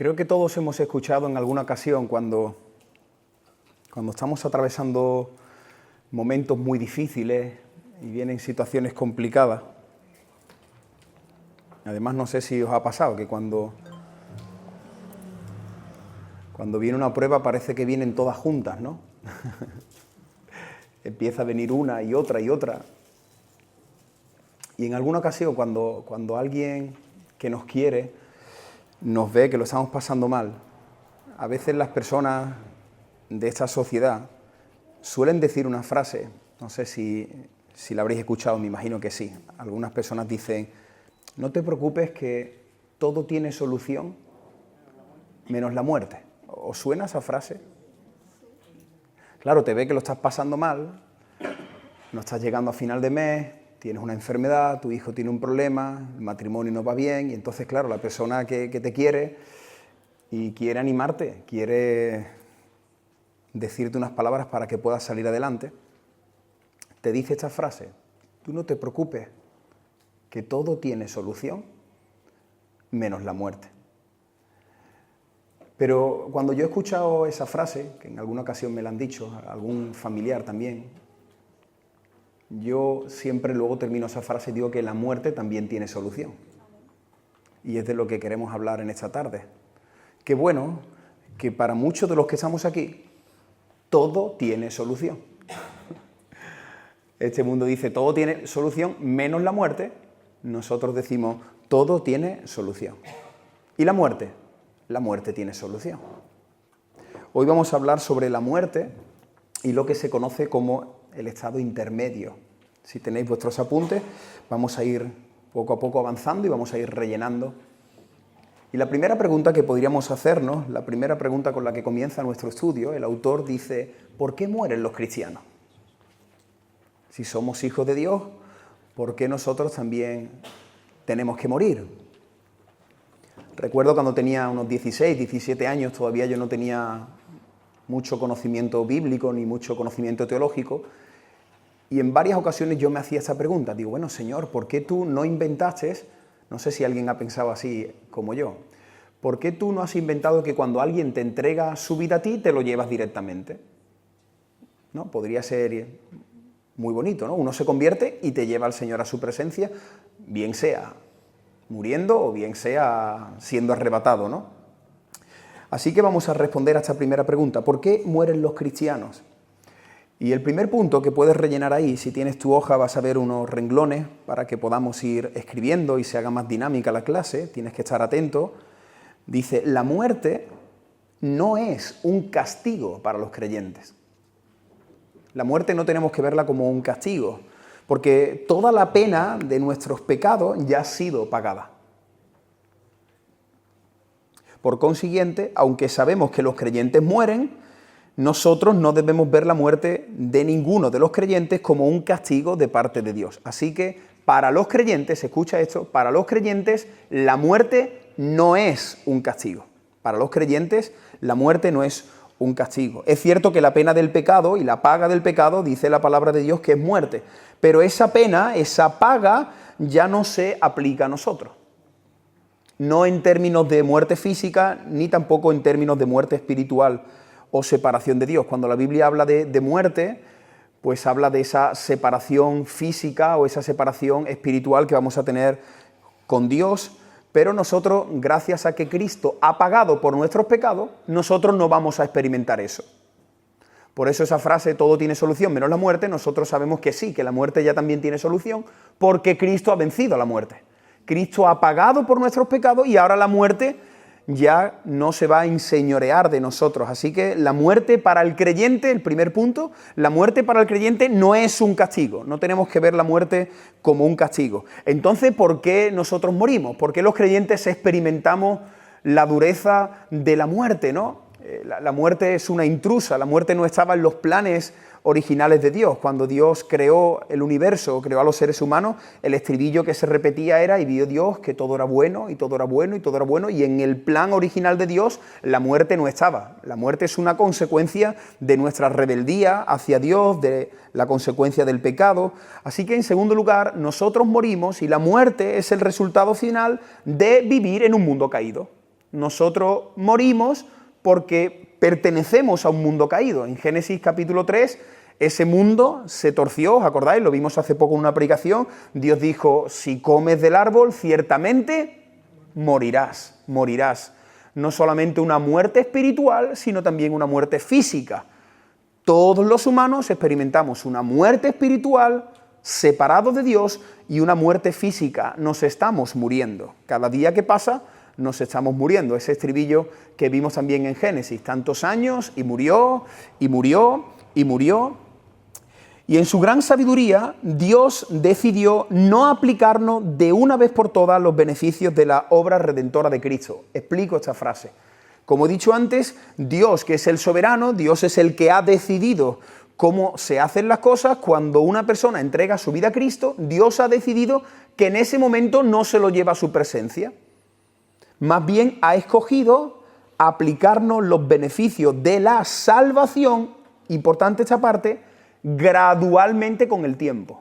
Creo que todos hemos escuchado en alguna ocasión cuando estamos atravesando momentos muy difíciles y vienen situaciones complicadas. Además, no sé si os ha pasado que cuando viene una prueba parece que vienen todas juntas, ¿no? Empieza a venir una y otra y otra. Y en alguna ocasión cuando alguien que nos quiere nos ve que lo estamos pasando mal, a veces las personas de esta sociedad suelen decir una frase, no sé si la habréis escuchado, me imagino que sí. Algunas personas dicen: no te preocupes, que todo tiene solución menos la muerte. ¿Os suena esa frase? Claro, te ve que lo estás pasando mal, no estás llegando a final de mes, tienes una enfermedad, tu hijo tiene un problema, el matrimonio no va bien, y entonces, claro, la persona que te quiere y quiere animarte, quiere decirte unas palabras para que puedas salir adelante, te dice esta frase: tú no te preocupes, que todo tiene solución menos la muerte. Pero cuando yo he escuchado esa frase, que en alguna ocasión me la han dicho, a algún familiar también, yo siempre luego termino esa frase y digo que la muerte también tiene solución. Y es de lo que queremos hablar en esta tarde. Qué bueno que para muchos de los que estamos aquí, todo tiene solución. Este mundo dice todo tiene solución menos la muerte. Nosotros decimos todo tiene solución. ¿Y la muerte? La muerte tiene solución. Hoy vamos a hablar sobre la muerte y lo que se conoce como el estado intermedio. Si tenéis vuestros apuntes, vamos a ir poco a poco avanzando y vamos a ir rellenando. Y la primera pregunta que podríamos hacernos, la primera pregunta con la que comienza nuestro estudio, el autor dice: ¿por qué mueren los cristianos? Si somos hijos de Dios, ¿por qué nosotros también tenemos que morir? Recuerdo cuando tenía unos 16, 17 años, todavía yo no tenía mucho conocimiento bíblico ni mucho conocimiento teológico, y en varias ocasiones yo me hacía esta pregunta. Digo: bueno, Señor, ¿por qué tú no inventaste, no sé si alguien ha pensado así como yo, ¿por qué tú no has inventado que cuando alguien te entrega su vida a ti, te lo llevas directamente? ¿No? Podría ser muy bonito, ¿no? Uno se convierte y te lleva al Señor a su presencia, bien sea muriendo o bien sea siendo arrebatado, ¿no? Así que vamos a responder a esta primera pregunta: ¿por qué mueren los cristianos? Y el primer punto que puedes rellenar ahí, si tienes tu hoja vas a ver unos renglones para que podamos ir escribiendo y se haga más dinámica la clase, tienes que estar atento. Dice: la muerte no es un castigo para los creyentes. La muerte no tenemos que verla como un castigo, porque toda la pena de nuestros pecados ya ha sido pagada. Por consiguiente, aunque sabemos que los creyentes mueren, nosotros no debemos ver la muerte de ninguno de los creyentes como un castigo de parte de Dios. Así que para los creyentes, escucha esto, para los creyentes la muerte no es un castigo. Para los creyentes la muerte no es un castigo. Es cierto que la pena del pecado y la paga del pecado, dice la palabra de Dios, que es muerte. Pero esa pena, esa paga, ya no se aplica a nosotros. No en términos de muerte física, ni tampoco en términos de muerte espiritual o separación de Dios. Cuando la Biblia habla de muerte, pues habla de esa separación física o esa separación espiritual que vamos a tener con Dios, pero nosotros, gracias a que Cristo ha pagado por nuestros pecados, nosotros no vamos a experimentar eso. Por eso esa frase, todo tiene solución menos la muerte, nosotros sabemos que sí, que la muerte ya también tiene solución, porque Cristo ha vencido a la muerte. Cristo ha pagado por nuestros pecados y ahora la muerte ya no se va a enseñorear de nosotros. Así que la muerte para el creyente, el primer punto, la muerte para el creyente no es un castigo. No tenemos que ver la muerte como un castigo. Entonces, ¿por qué nosotros morimos? ¿Por qué los creyentes experimentamos la dureza de la muerte, no? La muerte es una intrusa, la muerte no estaba en los planes originales de Dios. Cuando Dios creó el universo, creó a los seres humanos, el estribillo que se repetía era: y vio Dios que todo era bueno, y todo era bueno, y todo era bueno, y en el plan original de Dios la muerte no estaba. La muerte es una consecuencia de nuestra rebeldía hacia Dios, de la consecuencia del pecado. Así que, en segundo lugar, nosotros morimos y la muerte es el resultado final de vivir en un mundo caído. Nosotros morimos porque pertenecemos a un mundo caído. En Génesis capítulo 3, ese mundo se torció, ¿os acordáis? Lo vimos hace poco en una predicación. Dios dijo, si comes del árbol, ciertamente morirás, morirás. No solamente una muerte espiritual, sino también una muerte física. Todos los humanos experimentamos una muerte espiritual separados de Dios y una muerte física. Nos estamos muriendo. Cada día que pasa, nos estamos muriendo. Ese estribillo que vimos también en Génesis. Tantos años y murió, y murió, y murió. Y en su gran sabiduría, Dios decidió no aplicarnos de una vez por todas los beneficios de la obra redentora de Cristo. Explico esta frase. Como he dicho antes, Dios, que es el soberano, Dios es el que ha decidido cómo se hacen las cosas. Cuando una persona entrega su vida a Cristo, Dios ha decidido que en ese momento no se lo lleva a su presencia. Más bien ha escogido aplicarnos los beneficios de la salvación, importante esta parte, gradualmente con el tiempo.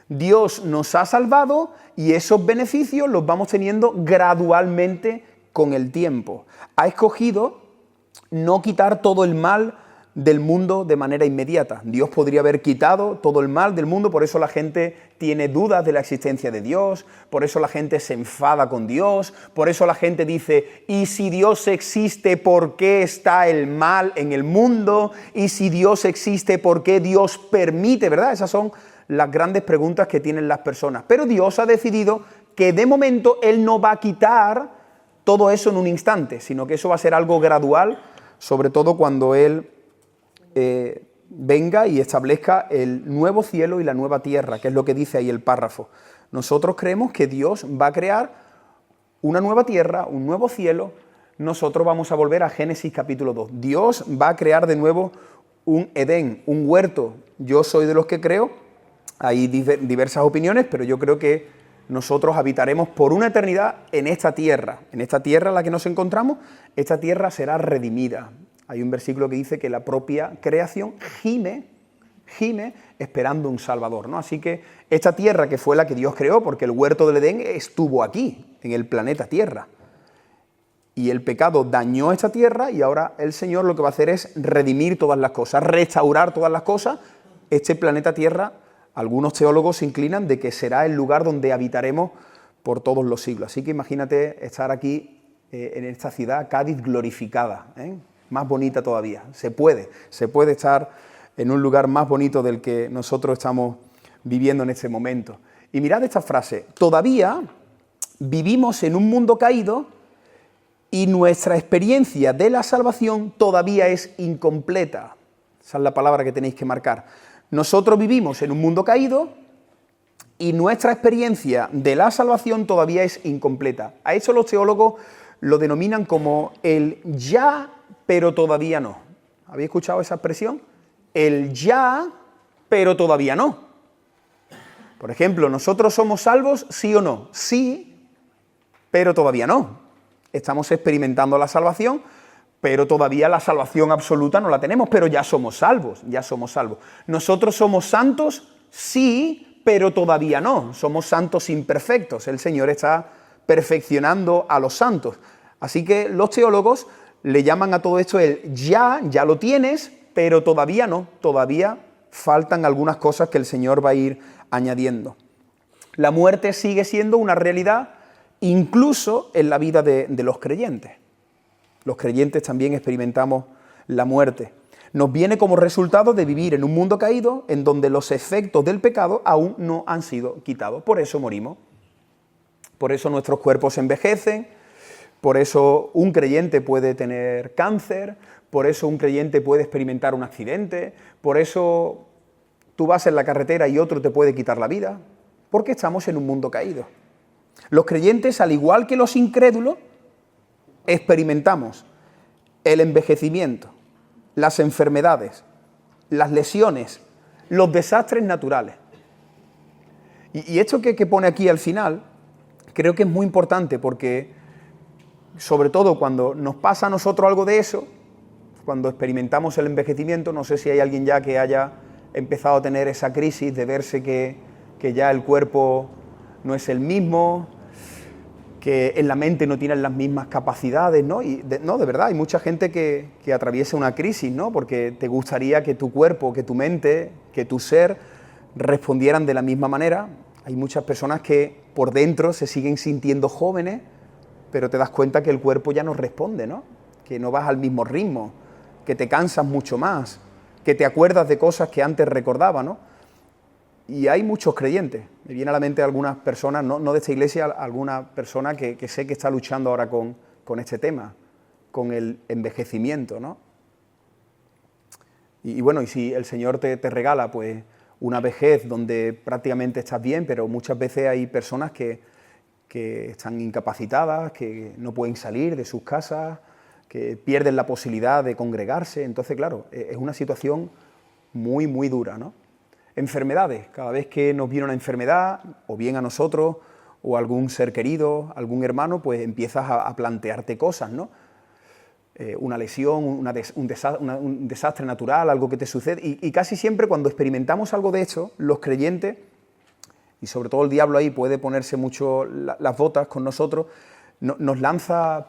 Dios nos ha salvado y esos beneficios los vamos teniendo gradualmente con el tiempo. Ha escogido no quitar todo el mal del mundo de manera inmediata. Dios podría haber quitado todo el mal del mundo, por eso la gente tiene dudas de la existencia de Dios, por eso la gente se enfada con Dios, por eso la gente dice, ¿y si Dios existe, por qué está el mal en el mundo? ¿Y si Dios existe, por qué Dios permite? ¿Verdad? Esas son las grandes preguntas que tienen las personas. Pero Dios ha decidido que de momento Él no va a quitar todo eso en un instante, sino que eso va a ser algo gradual, sobre todo cuando Él venga y establezca el nuevo cielo y la nueva tierra, que es lo que dice ahí el párrafo. Nosotros creemos que Dios va a crear una nueva tierra, un nuevo cielo. Nosotros vamos a volver a Génesis capítulo 2. Dios va a crear de nuevo un Edén, un huerto. Yo soy de los que creo, hay diversas opiniones, pero yo creo que nosotros habitaremos por una eternidad en esta tierra en la que nos encontramos. Esta tierra será redimida. Hay un versículo que dice que la propia creación gime esperando un Salvador, ¿no? Así que esta tierra que fue la que Dios creó, porque el huerto del Edén estuvo aquí, en el planeta Tierra. Y el pecado dañó esta tierra y ahora el Señor lo que va a hacer es redimir todas las cosas, restaurar todas las cosas. Este planeta Tierra, algunos teólogos se inclinan de que será el lugar donde habitaremos por todos los siglos. Así que imagínate estar aquí en esta ciudad, Cádiz glorificada, más bonita todavía. Se puede estar en un lugar más bonito del que nosotros estamos viviendo en este momento. Y mirad esta frase, todavía vivimos en un mundo caído y nuestra experiencia de la salvación todavía es incompleta. Esa es la palabra que tenéis que marcar. Nosotros vivimos en un mundo caído y nuestra experiencia de la salvación todavía es incompleta. A eso los teólogos lo denominan como el ya, pero todavía no. ¿Habéis escuchado esa expresión? El ya, pero todavía no. Por ejemplo, ¿nosotros somos salvos, sí o no? Sí, pero todavía no. Estamos experimentando la salvación, pero todavía la salvación absoluta no la tenemos, pero ya somos salvos, ya somos salvos. ¿Nosotros somos santos? Sí, pero todavía no. Somos santos imperfectos. El Señor está perfeccionando a los santos. Así que los teólogos le llaman a todo esto el ya lo tienes, pero todavía no, todavía faltan algunas cosas que el Señor va a ir añadiendo. La muerte sigue siendo una realidad incluso en la vida de los creyentes. Los creyentes también experimentamos la muerte. Nos viene como resultado de vivir en un mundo caído en donde los efectos del pecado aún no han sido quitados. Por eso morimos. Por eso nuestros cuerpos envejecen. Por eso un creyente puede tener cáncer, por eso un creyente puede experimentar un accidente, por eso tú vas en la carretera y otro te puede quitar la vida, porque estamos en un mundo caído. Los creyentes, al igual que los incrédulos, experimentamos el envejecimiento, las enfermedades, las lesiones, los desastres naturales. Y esto que pone aquí al final, creo que es muy importante porque sobre todo cuando nos pasa a nosotros algo de eso, cuando experimentamos el envejecimiento, no sé si hay alguien ya que haya empezado a tener esa crisis de verse que ya el cuerpo no es el mismo, que en la mente no tienen las mismas capacidades, ¿no? Y de verdad, hay mucha gente que atraviesa una crisis, ¿no? Porque te gustaría que tu cuerpo, que tu mente, que tu ser respondieran de la misma manera. Hay muchas personas que por dentro se siguen sintiendo jóvenes, pero te das cuenta que el cuerpo ya no responde, ¿no? Que no vas al mismo ritmo, que te cansas mucho más, que te acuerdas de cosas que antes recordabas, ¿no? Y hay muchos creyentes. Me viene a la mente algunas personas, no de esta iglesia, alguna persona que sé que está luchando ahora con este tema, con el envejecimiento, ¿no? Y bueno, y si el Señor te regala, pues, una vejez donde prácticamente estás bien, pero muchas veces hay personas que están incapacitadas, que no pueden salir de sus casas, que pierden la posibilidad de congregarse. Entonces, claro, es una situación muy, muy dura, ¿no? Enfermedades. Cada vez que nos viene una enfermedad, o bien a nosotros, o a algún ser querido, algún hermano, pues empiezas a plantearte cosas, ¿no? Una lesión, un desastre natural, algo que te sucede. Y casi siempre cuando experimentamos algo de esto, los creyentes, y sobre todo el diablo ahí puede ponerse mucho las botas con nosotros, nos lanza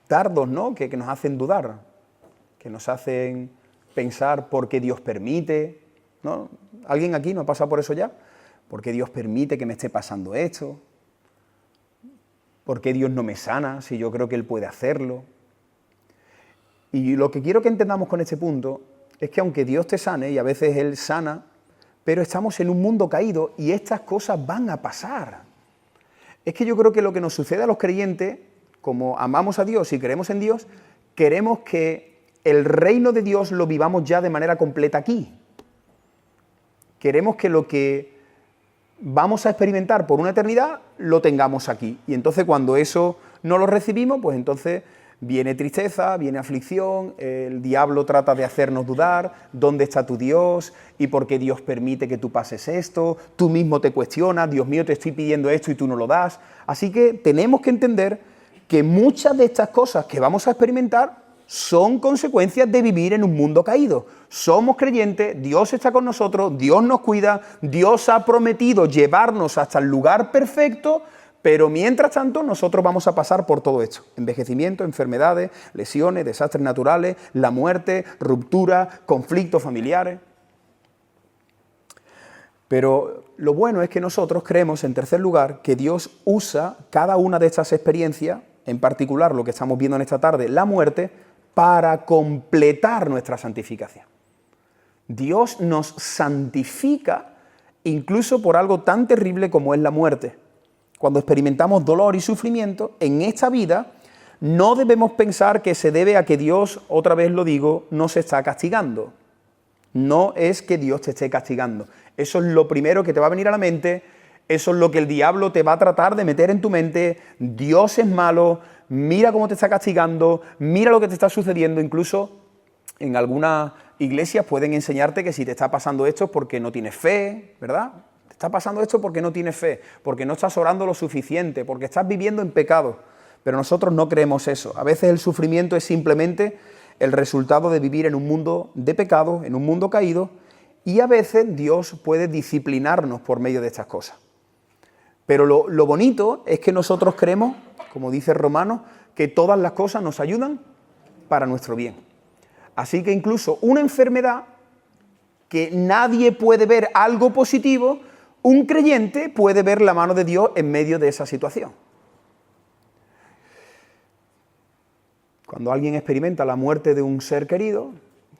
dardos, ¿no? que nos hacen dudar, que nos hacen pensar por qué Dios permite, ¿no? ¿Alguien aquí no ha pasado por eso ya? ¿Por qué Dios permite que me esté pasando esto? ¿Por qué Dios no me sana si yo creo que Él puede hacerlo? Y lo que quiero que entendamos con este punto es que aunque Dios te sane, y a veces Él sana, pero estamos en un mundo caído y estas cosas van a pasar. Es que yo creo que lo que nos sucede a los creyentes, como amamos a Dios y creemos en Dios, queremos que el reino de Dios lo vivamos ya de manera completa aquí. Queremos que lo que vamos a experimentar por una eternidad lo tengamos aquí. Y entonces cuando eso no lo recibimos, pues entonces viene tristeza, viene aflicción, el diablo trata de hacernos dudar, ¿dónde está tu Dios? ¿Y por qué Dios permite que tú pases esto? Tú mismo te cuestionas, Dios mío, te estoy pidiendo esto y tú no lo das. Así que tenemos que entender que muchas de estas cosas que vamos a experimentar son consecuencias de vivir en un mundo caído. Somos creyentes, Dios está con nosotros, Dios nos cuida, Dios ha prometido llevarnos hasta el lugar perfecto, pero mientras tanto nosotros vamos a pasar por todo esto. Envejecimiento, enfermedades, lesiones, desastres naturales, la muerte, ruptura, conflictos familiares. Pero lo bueno es que nosotros creemos, en tercer lugar, que Dios usa cada una de estas experiencias, en particular lo que estamos viendo en esta tarde, la muerte, para completar nuestra santificación. Dios nos santifica incluso por algo tan terrible como es la muerte. Cuando experimentamos dolor y sufrimiento en esta vida, no debemos pensar que se debe a que Dios, otra vez lo digo, nos está castigando. No es que Dios te esté castigando. Eso es lo primero que te va a venir a la mente, eso es lo que el diablo te va a tratar de meter en tu mente. Dios es malo, mira cómo te está castigando, mira lo que te está sucediendo. Incluso en algunas iglesias pueden enseñarte que si te está pasando esto es porque no tienes fe, ¿verdad? Te está pasando esto porque no tienes fe, porque no estás orando lo suficiente, porque estás viviendo en pecado. Pero nosotros no creemos eso. A veces el sufrimiento es simplemente el resultado de vivir en un mundo de pecado, en un mundo caído, y a veces Dios puede disciplinarnos por medio de estas cosas. Pero lo bonito es que nosotros creemos, como dice Romanos, que todas las cosas nos ayudan para nuestro bien. Así que incluso una enfermedad que nadie puede ver algo positivo, un creyente puede ver la mano de Dios en medio de esa situación. Cuando alguien experimenta la muerte de un ser querido,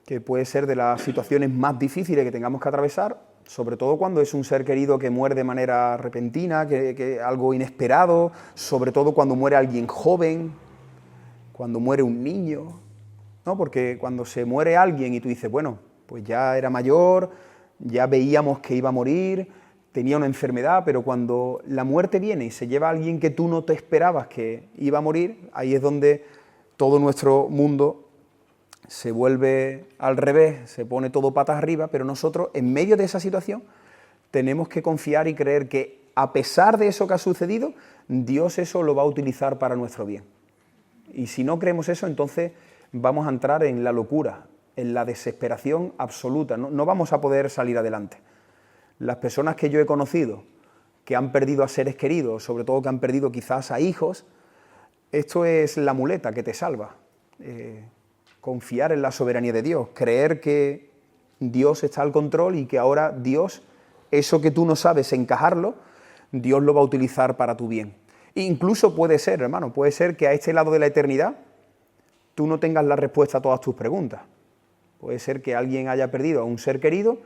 que puede ser de las situaciones más difíciles que tengamos que atravesar, sobre todo cuando es un ser querido que muere de manera repentina, que algo inesperado, sobre todo cuando muere alguien joven, cuando muere un niño, ¿no? Porque cuando se muere alguien y tú dices, bueno, pues ya era mayor, ya veíamos que iba a morir, tenía una enfermedad, pero cuando la muerte viene y se lleva a alguien que tú no te esperabas que iba a morir, ahí es donde todo nuestro mundo se vuelve al revés, se pone todo patas arriba, pero nosotros, en medio de esa situación, tenemos que confiar y creer que, a pesar de eso que ha sucedido, Dios eso lo va a utilizar para nuestro bien. Y si no creemos eso, entonces vamos a entrar en la locura, en la desesperación absoluta, no vamos a poder salir adelante. Las personas que yo he conocido, que han perdido a seres queridos, sobre todo que han perdido quizás a hijos, esto es la muleta que te salva. Confiar en la soberanía de Dios, creer que Dios está al control y que ahora Dios, eso que tú no sabes encajarlo, Dios lo va a utilizar para tu bien. Incluso puede ser, hermano, puede ser que a este lado de la eternidad tú no tengas la respuesta a todas tus preguntas. Puede ser que alguien haya perdido a un ser querido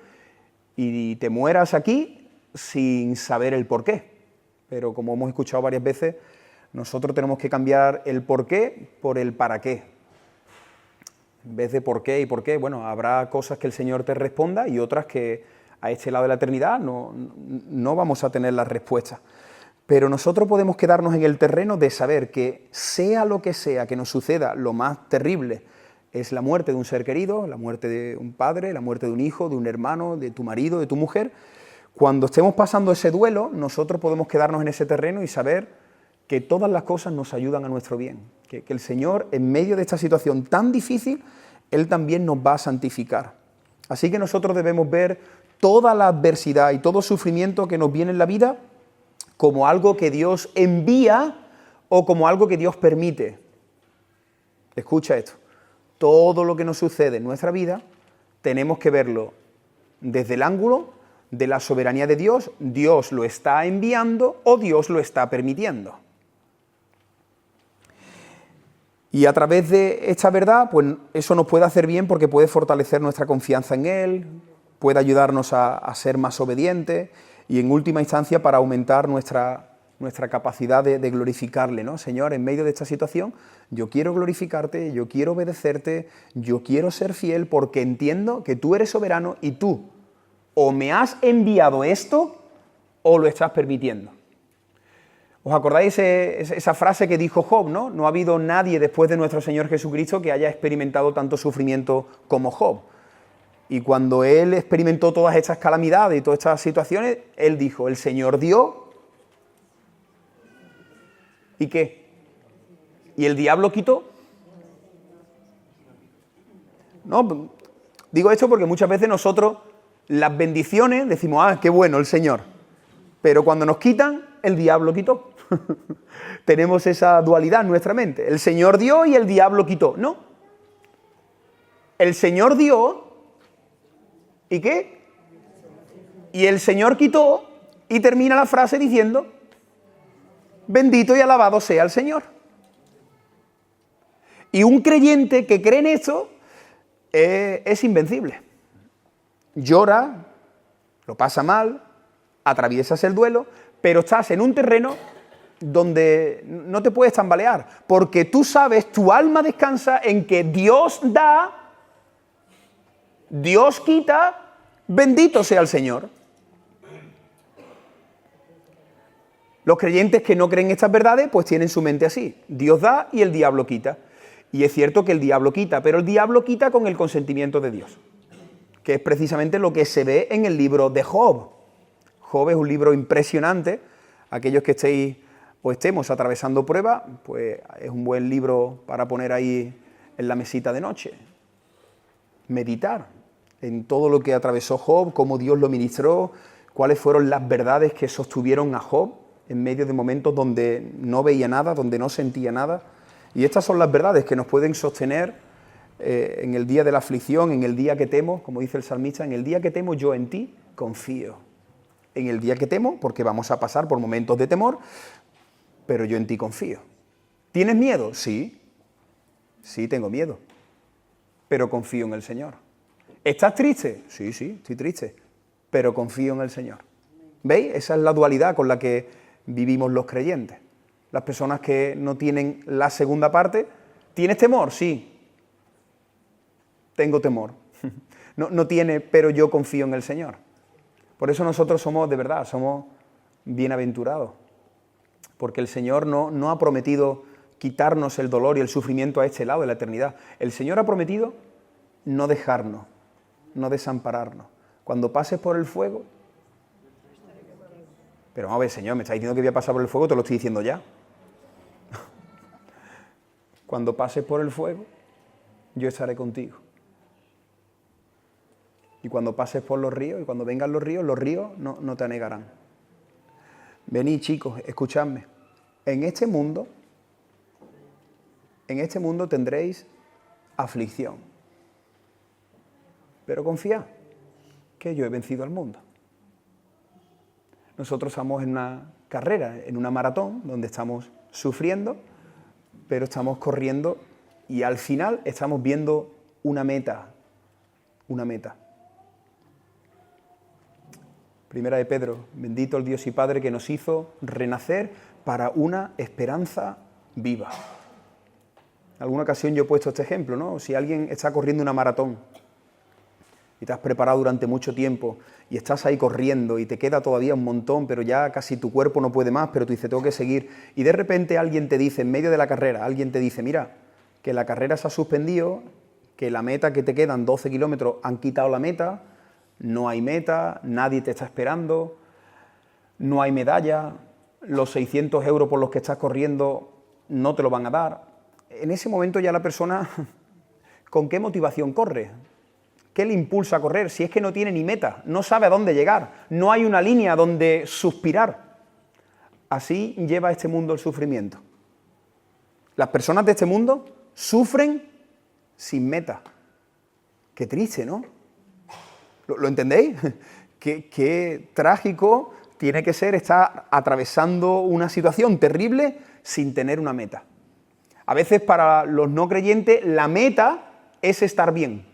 y te mueras aquí sin saber el porqué. Pero como hemos escuchado varias veces, nosotros tenemos que cambiar el porqué por el para qué. En vez de por qué y por qué, bueno, habrá cosas que el Señor te responda y otras que a este lado de la eternidad no vamos a tener las respuestas. Pero nosotros podemos quedarnos en el terreno de saber que sea lo que sea que nos suceda, lo más terrible es la muerte de un ser querido, la muerte de un padre, la muerte de un hijo, de un hermano, de tu marido, de tu mujer. Cuando estemos pasando ese duelo, nosotros podemos quedarnos en ese terreno y saber que todas las cosas nos ayudan a nuestro bien, que el Señor, en medio de esta situación tan difícil, Él también nos va a santificar. Así que nosotros debemos ver toda la adversidad y todo sufrimiento que nos viene en la vida como algo que Dios envía o como algo que Dios permite. Escucha esto, todo lo que nos sucede en nuestra vida tenemos que verlo desde el ángulo de la soberanía de Dios. Dios lo está enviando o Dios lo está permitiendo. Y a través de esta verdad, pues eso nos puede hacer bien porque puede fortalecer nuestra confianza en Él, puede ayudarnos a ser más obedientes y en última instancia para aumentar nuestra capacidad de glorificarle, ¿no? Señor, en medio de esta situación, yo quiero glorificarte, yo quiero obedecerte, yo quiero ser fiel porque entiendo que tú eres soberano y tú o me has enviado esto o lo estás permitiendo. ¿Os acordáis esa frase que dijo Job, ¿no? No ha habido nadie después de nuestro Señor Jesucristo que haya experimentado tanto sufrimiento como Job. Y cuando él experimentó todas estas calamidades y todas estas situaciones, él dijo, el Señor dio, ¿y qué? ¿Y el diablo quitó? No, digo esto porque muchas veces nosotros las bendiciones decimos, ah, qué bueno el Señor, pero cuando nos quitan, el diablo quitó. Tenemos esa dualidad en nuestra mente, el Señor dio y el diablo quitó. No, el Señor dio, ¿y qué? Y el Señor quitó y termina la frase diciendo, bendito y alabado sea el Señor. Y un creyente que cree en esto es invencible. Llora, lo pasa mal, atraviesas el duelo, pero estás en un terreno donde no te puedes tambalear, porque tú sabes, tu alma descansa en que Dios da, Dios quita, bendito sea el Señor. Los creyentes que no creen estas verdades, pues tienen su mente así. Dios da y el diablo quita. Y es cierto que el diablo quita, pero el diablo quita con el consentimiento de Dios, que es precisamente lo que se ve en el libro de Job. Job es un libro impresionante. Aquellos que estéis o estemos atravesando pruebas, pues es un buen libro para poner ahí en la mesita de noche. Meditar en todo lo que atravesó Job, cómo Dios lo ministró, cuáles fueron las verdades que sostuvieron a Job en medio de momentos donde no veía nada, donde no sentía nada. Y estas son las verdades que nos pueden sostener en el día de la aflicción, en el día que temo, como dice el salmista, en el día que temo yo en ti confío. En el día que temo, porque vamos a pasar por momentos de temor, pero yo en ti confío. ¿Tienes miedo? Sí, sí tengo miedo, pero confío en el Señor. ¿Estás triste? Sí, estoy triste, pero confío en el Señor. ¿Veis? Esa es la dualidad con la que vivimos los creyentes. Las personas que no tienen la segunda parte, ¿tienes temor? Sí, tengo temor. No tiene, pero yo confío en el Señor. Por eso nosotros somos, de verdad, somos bienaventurados. Porque el Señor no ha prometido quitarnos el dolor y el sufrimiento a este lado de la eternidad. El Señor ha prometido no dejarnos, no desampararnos. Cuando pases por el fuego... Pero vamos a ver, Señor, me está diciendo que voy a pasar por el fuego, te lo estoy diciendo ya. Cuando pases por el fuego, yo estaré contigo. Y cuando pases por los ríos, y cuando vengan los ríos no te anegarán. Venid, chicos, escuchadme. En este mundo tendréis aflicción. Pero confiad que yo he vencido al mundo. Nosotros estamos en una carrera, en una maratón, donde estamos sufriendo, pero estamos corriendo y al final estamos viendo una meta. Una meta. Primera de Pedro, bendito el Dios y Padre que nos hizo renacer para una esperanza viva. En alguna ocasión yo he puesto este ejemplo, ¿no? Si alguien está corriendo una maratón y te has preparado durante mucho tiempo y estás ahí corriendo y te queda todavía un montón, pero ya casi tu cuerpo no puede más, pero tú dices, tengo que seguir, y de repente alguien te dice, en medio de la carrera, alguien te dice, mira, que la carrera se ha suspendido, que la meta que te quedan 12 kilómetros han quitado la meta, no hay meta, nadie te está esperando, no hay medalla, los 600 euros por los que estás corriendo no te lo van a dar. En ese momento ya la persona, ¿con qué motivación corre? ¿Qué le impulsa a correr? Si es que no tiene ni meta, no sabe a dónde llegar, no hay una línea donde suspirar. Así lleva este mundo el sufrimiento. Las personas de este mundo sufren sin meta. Qué triste, ¿no? ¿Lo entendéis? Qué trágico tiene que ser estar atravesando una situación terrible sin tener una meta. A veces para los no creyentes la meta es estar bien.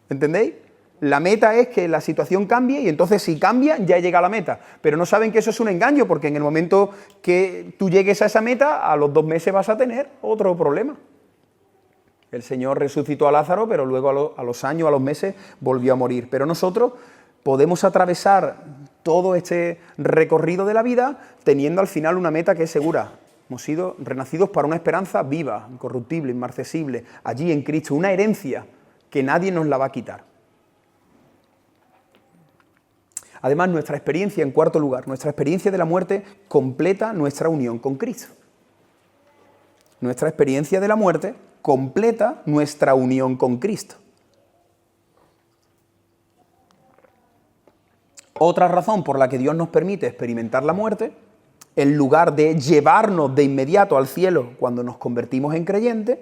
¿Entendéis? La meta es que la situación cambie y entonces si cambia ya llega a la meta. Pero no saben que eso es un engaño porque en el momento que tú llegues a esa meta, a los 2 meses vas a tener otro problema. El Señor resucitó a Lázaro, pero luego a los años, a los meses, volvió a morir. Pero nosotros podemos atravesar todo este recorrido de la vida teniendo al final una meta que es segura. Hemos sido renacidos para una esperanza viva, incorruptible, inmarcesible, allí en Cristo, una herencia que nadie nos la va a quitar. Además, nuestra experiencia, en cuarto lugar, nuestra experiencia de la muerte completa nuestra unión con Cristo. Nuestra experiencia de la muerte completa nuestra unión con Cristo. Otra razón por la que Dios nos permite experimentar la muerte, en lugar de llevarnos de inmediato al cielo cuando nos convertimos en creyentes,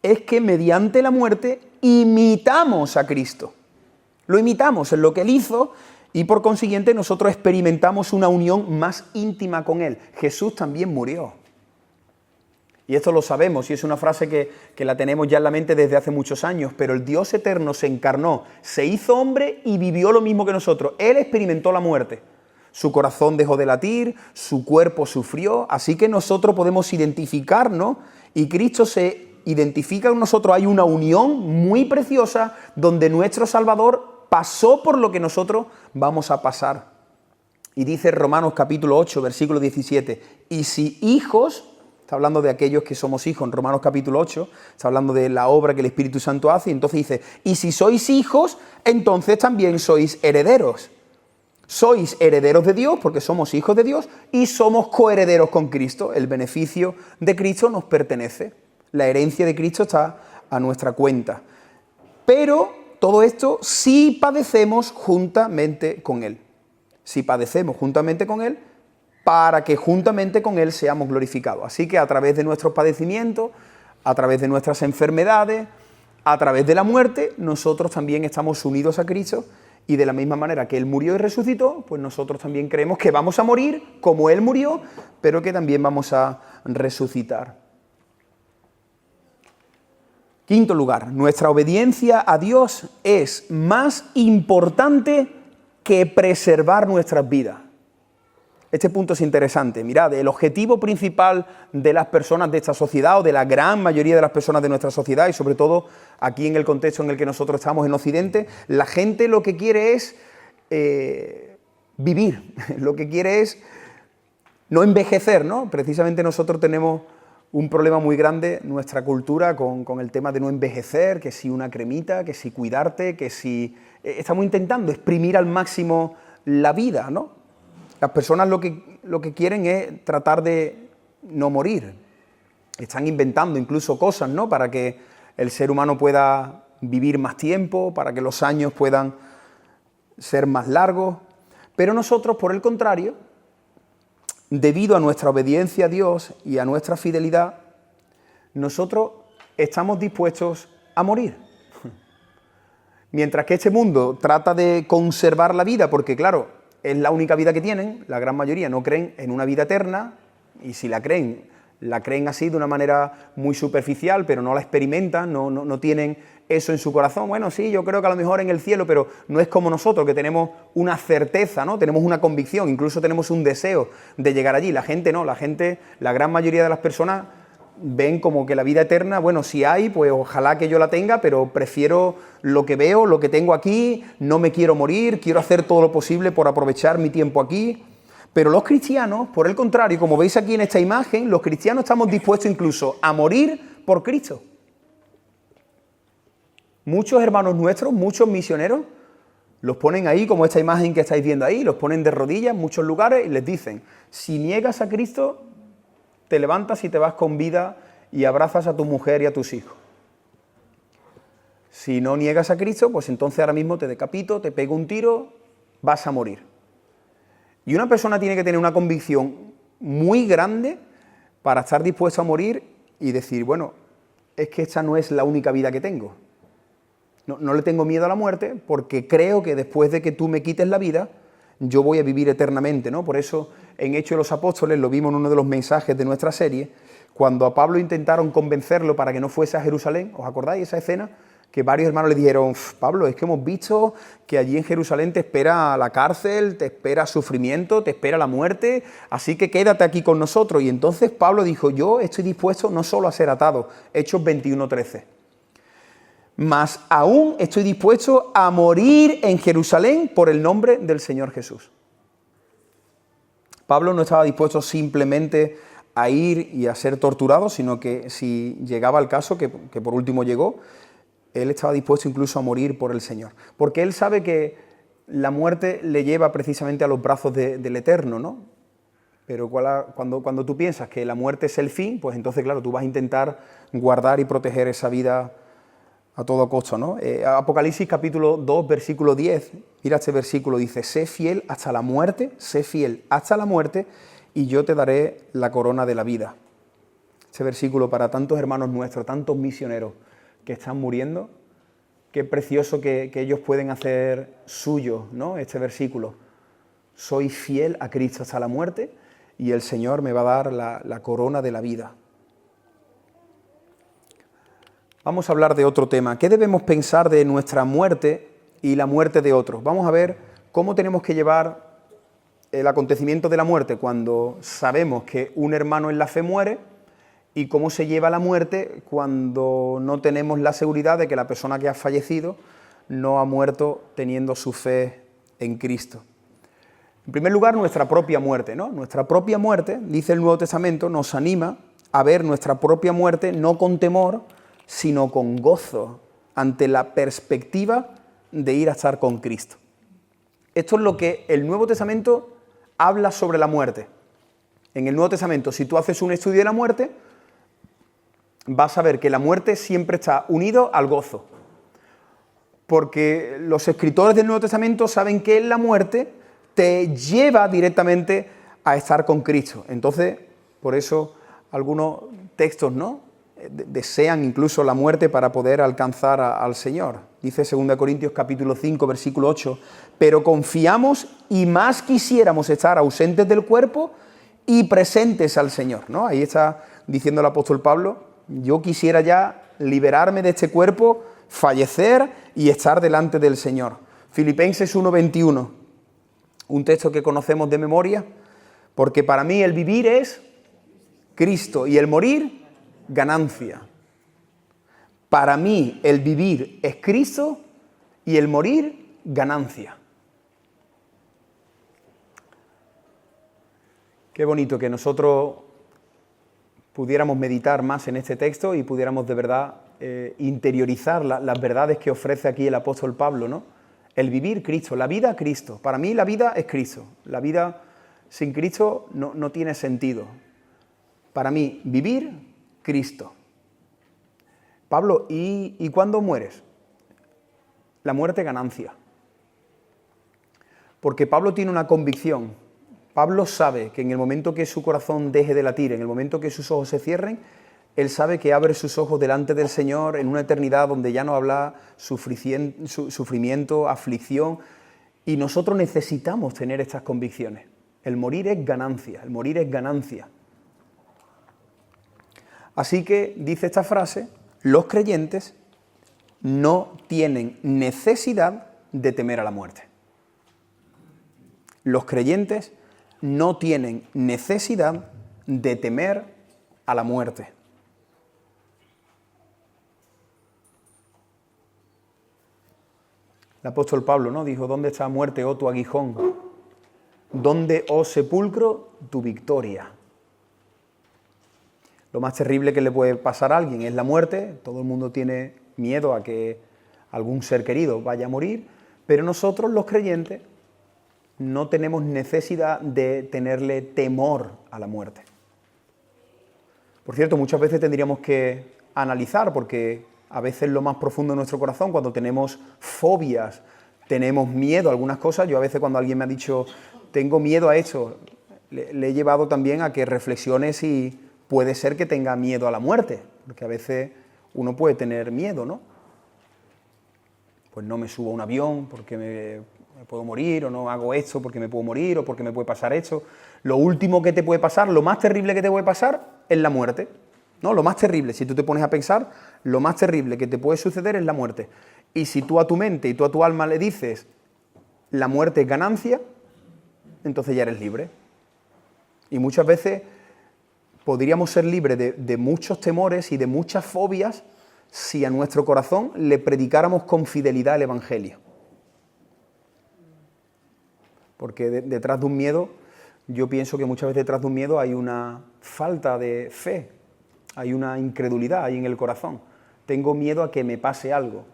es que mediante la muerte imitamos a Cristo. Lo imitamos en lo que Él hizo y por consiguiente nosotros experimentamos una unión más íntima con Él. Jesús también murió. Y esto lo sabemos y es una frase que la tenemos ya en la mente desde hace muchos años, pero el Dios eterno se encarnó, se hizo hombre y vivió lo mismo que nosotros. Él experimentó la muerte. Su corazón dejó de latir, su cuerpo sufrió, así que nosotros podemos identificarnos y Cristo se identifica con nosotros. Hay una unión muy preciosa donde nuestro Salvador pasó por lo que nosotros vamos a pasar. Y dice Romanos capítulo 8, versículo 17, y si hijos... Está hablando de aquellos que somos hijos en Romanos capítulo 8, está hablando de la obra que el Espíritu Santo hace, y entonces dice, y si sois hijos, entonces también sois herederos. Sois herederos de Dios, porque somos hijos de Dios, y somos coherederos con Cristo. El beneficio de Cristo nos pertenece. La herencia de Cristo está a nuestra cuenta. Pero todo esto sí padecemos juntamente con Él. Si padecemos juntamente con Él, para que juntamente con Él seamos glorificados. Así que a través de nuestros padecimientos, a través de nuestras enfermedades, a través de la muerte, nosotros también estamos unidos a Cristo y de la misma manera que Él murió y resucitó, pues nosotros también creemos que vamos a morir como Él murió, pero que también vamos a resucitar. Quinto lugar, nuestra obediencia a Dios es más importante que preservar nuestras vidas. Este punto es interesante. Mirad, el objetivo principal de las personas de esta sociedad o de la gran mayoría de las personas de nuestra sociedad y sobre todo aquí en el contexto en el que nosotros estamos en Occidente, la gente lo que quiere es vivir, lo que quiere es no envejecer, ¿no? Precisamente nosotros tenemos un problema muy grande, nuestra cultura, con el tema de no envejecer, que si una cremita, que si cuidarte, que si... Estamos intentando exprimir al máximo la vida, ¿no? Las personas lo que quieren es tratar de no morir. Están inventando incluso cosas, ¿no?, para que el ser humano pueda vivir más tiempo, para que los años puedan ser más largos. Pero nosotros, por el contrario, debido a nuestra obediencia a Dios y a nuestra fidelidad, nosotros estamos dispuestos a morir. Mientras que este mundo trata de conservar la vida, porque claro, es la única vida que tienen, la gran mayoría no creen en una vida eterna, y si la creen así de una manera muy superficial, pero no la experimentan, no tienen eso en su corazón. Bueno, sí, yo creo que a lo mejor en el cielo, pero no es como nosotros, que tenemos una certeza, ¿no? Tenemos una convicción, incluso tenemos un deseo de llegar allí. La gente no, la gran mayoría de las personas ven como que la vida eterna, bueno, si hay, pues ojalá que yo la tenga, pero prefiero lo que veo, lo que tengo aquí, no me quiero morir, quiero hacer todo lo posible por aprovechar mi tiempo aquí. Pero los cristianos, por el contrario, como veis aquí en esta imagen, los cristianos estamos dispuestos incluso a morir por Cristo. Muchos hermanos nuestros, muchos misioneros, los ponen ahí, como esta imagen que estáis viendo ahí, los ponen de rodillas en muchos lugares y les dicen, si niegas a Cristo, te levantas y te vas con vida y abrazas a tu mujer y a tus hijos. Si no niegas a Cristo, pues entonces ahora mismo te decapito, te pego un tiro, vas a morir. Y una persona tiene que tener una convicción muy grande para estar dispuesto a morir y decir, bueno, es que esta no es la única vida que tengo. No le tengo miedo a la muerte porque creo que después de que tú me quites la vida, yo voy a vivir eternamente, ¿no? Por eso en Hechos de los Apóstoles, lo vimos en uno de los mensajes de nuestra serie, cuando a Pablo intentaron convencerlo para que no fuese a Jerusalén, ¿os acordáis de esa escena? Que varios hermanos le dijeron, Pablo, es que hemos visto que allí en Jerusalén te espera la cárcel, te espera sufrimiento, te espera la muerte, así que quédate aquí con nosotros. Y entonces Pablo dijo, yo estoy dispuesto no solo a ser atado, Hechos 21:13, mas aún estoy dispuesto a morir en Jerusalén por el nombre del Señor Jesús. Pablo no estaba dispuesto simplemente a ir y a ser torturado, sino que si llegaba el caso, que por último llegó, él estaba dispuesto incluso a morir por el Señor. Porque él sabe que la muerte le lleva precisamente a los brazos del Eterno, ¿no? Pero cuando tú piensas que la muerte es el fin, pues entonces, claro, tú vas a intentar guardar y proteger esa vida a todo costo, ¿no? Apocalipsis capítulo 2, versículo 10, mira este versículo, dice, sé fiel hasta la muerte y yo te daré la corona de la vida. Este versículo para tantos hermanos nuestros, tantos misioneros que están muriendo, qué precioso que ellos pueden hacer suyo, ¿no? Este versículo, soy fiel a Cristo hasta la muerte y el Señor me va a dar la corona de la vida. Vamos a hablar de otro tema. ¿Qué debemos pensar de nuestra muerte y la muerte de otros? Vamos a ver cómo tenemos que llevar el acontecimiento de la muerte cuando sabemos que un hermano en la fe muere y cómo se lleva la muerte cuando no tenemos la seguridad de que la persona que ha fallecido no ha muerto teniendo su fe en Cristo. En primer lugar, nuestra propia muerte, ¿no? Nuestra propia muerte, dice el Nuevo Testamento, nos anima a ver nuestra propia muerte no con temor, sino con gozo, ante la perspectiva de ir a estar con Cristo. Esto es lo que el Nuevo Testamento habla sobre la muerte. En el Nuevo Testamento, si tú haces un estudio de la muerte, vas a ver que la muerte siempre está unido al gozo. Porque los escritores del Nuevo Testamento saben que la muerte te lleva directamente a estar con Cristo. Entonces, por eso algunos textos, ¿no?, desean incluso la muerte para poder alcanzar al Señor. Dice 2 Corintios capítulo 5, versículo 8, pero confiamos y más quisiéramos estar ausentes del cuerpo y presentes al Señor, ¿no? Ahí está diciendo el apóstol Pablo, yo quisiera ya liberarme de este cuerpo, fallecer y estar delante del Señor. Filipenses 1:21, un texto que conocemos de memoria, porque para mí el vivir es Cristo y el morir ganancia. Para mí el vivir es Cristo y el morir ganancia. Qué bonito que nosotros pudiéramos meditar más en este texto y pudiéramos de verdad interiorizar las verdades que ofrece aquí el apóstol Pablo, ¿no? El vivir Cristo, la vida Cristo. Para mí la vida es Cristo. La vida sin Cristo no tiene sentido. Para mí vivir Cristo. Pablo, ¿y cuándo mueres? La muerte ganancia. Porque Pablo tiene una convicción. Pablo sabe que en el momento que su corazón deje de latir, en el momento que sus ojos se cierren, él sabe que abre sus ojos delante del Señor en una eternidad donde ya no habrá sufrimiento, aflicción, y nosotros necesitamos tener estas convicciones. El morir es ganancia, el morir es ganancia. Así que dice esta frase, los creyentes no tienen necesidad de temer a la muerte. Los creyentes no tienen necesidad de temer a la muerte. El apóstol Pablo, ¿no?, dijo, ¿dónde está muerte, oh tu aguijón? ¿Dónde, oh sepulcro, tu victoria? Lo más terrible que le puede pasar a alguien es la muerte. Todo el mundo tiene miedo a que algún ser querido vaya a morir, pero nosotros, los creyentes, no tenemos necesidad de tenerle temor a la muerte. Por cierto, muchas veces tendríamos que analizar, porque a veces lo más profundo de nuestro corazón, cuando tenemos fobias, tenemos miedo a algunas cosas. Yo a veces cuando alguien me ha dicho, tengo miedo a esto, le he llevado también a que reflexione si puede ser que tenga miedo a la muerte, porque a veces uno puede tener miedo, ¿no? Pues no me subo a un avión porque me puedo morir, o no hago esto porque me puedo morir, o porque me puede pasar esto. Lo último que te puede pasar, lo más terrible que te puede pasar es la muerte, ¿no? Lo más terrible, si tú te pones a pensar, lo más terrible que te puede suceder es la muerte. Y si tú a tu mente y tú a tu alma le dices, la muerte es ganancia, entonces ya eres libre. Y muchas veces podríamos ser libres de muchos temores y de muchas fobias si a nuestro corazón le predicáramos con fidelidad el Evangelio. Porque detrás de un miedo, yo pienso que muchas veces detrás de un miedo hay una falta de fe, hay una incredulidad ahí en el corazón. Tengo miedo a que me pase algo.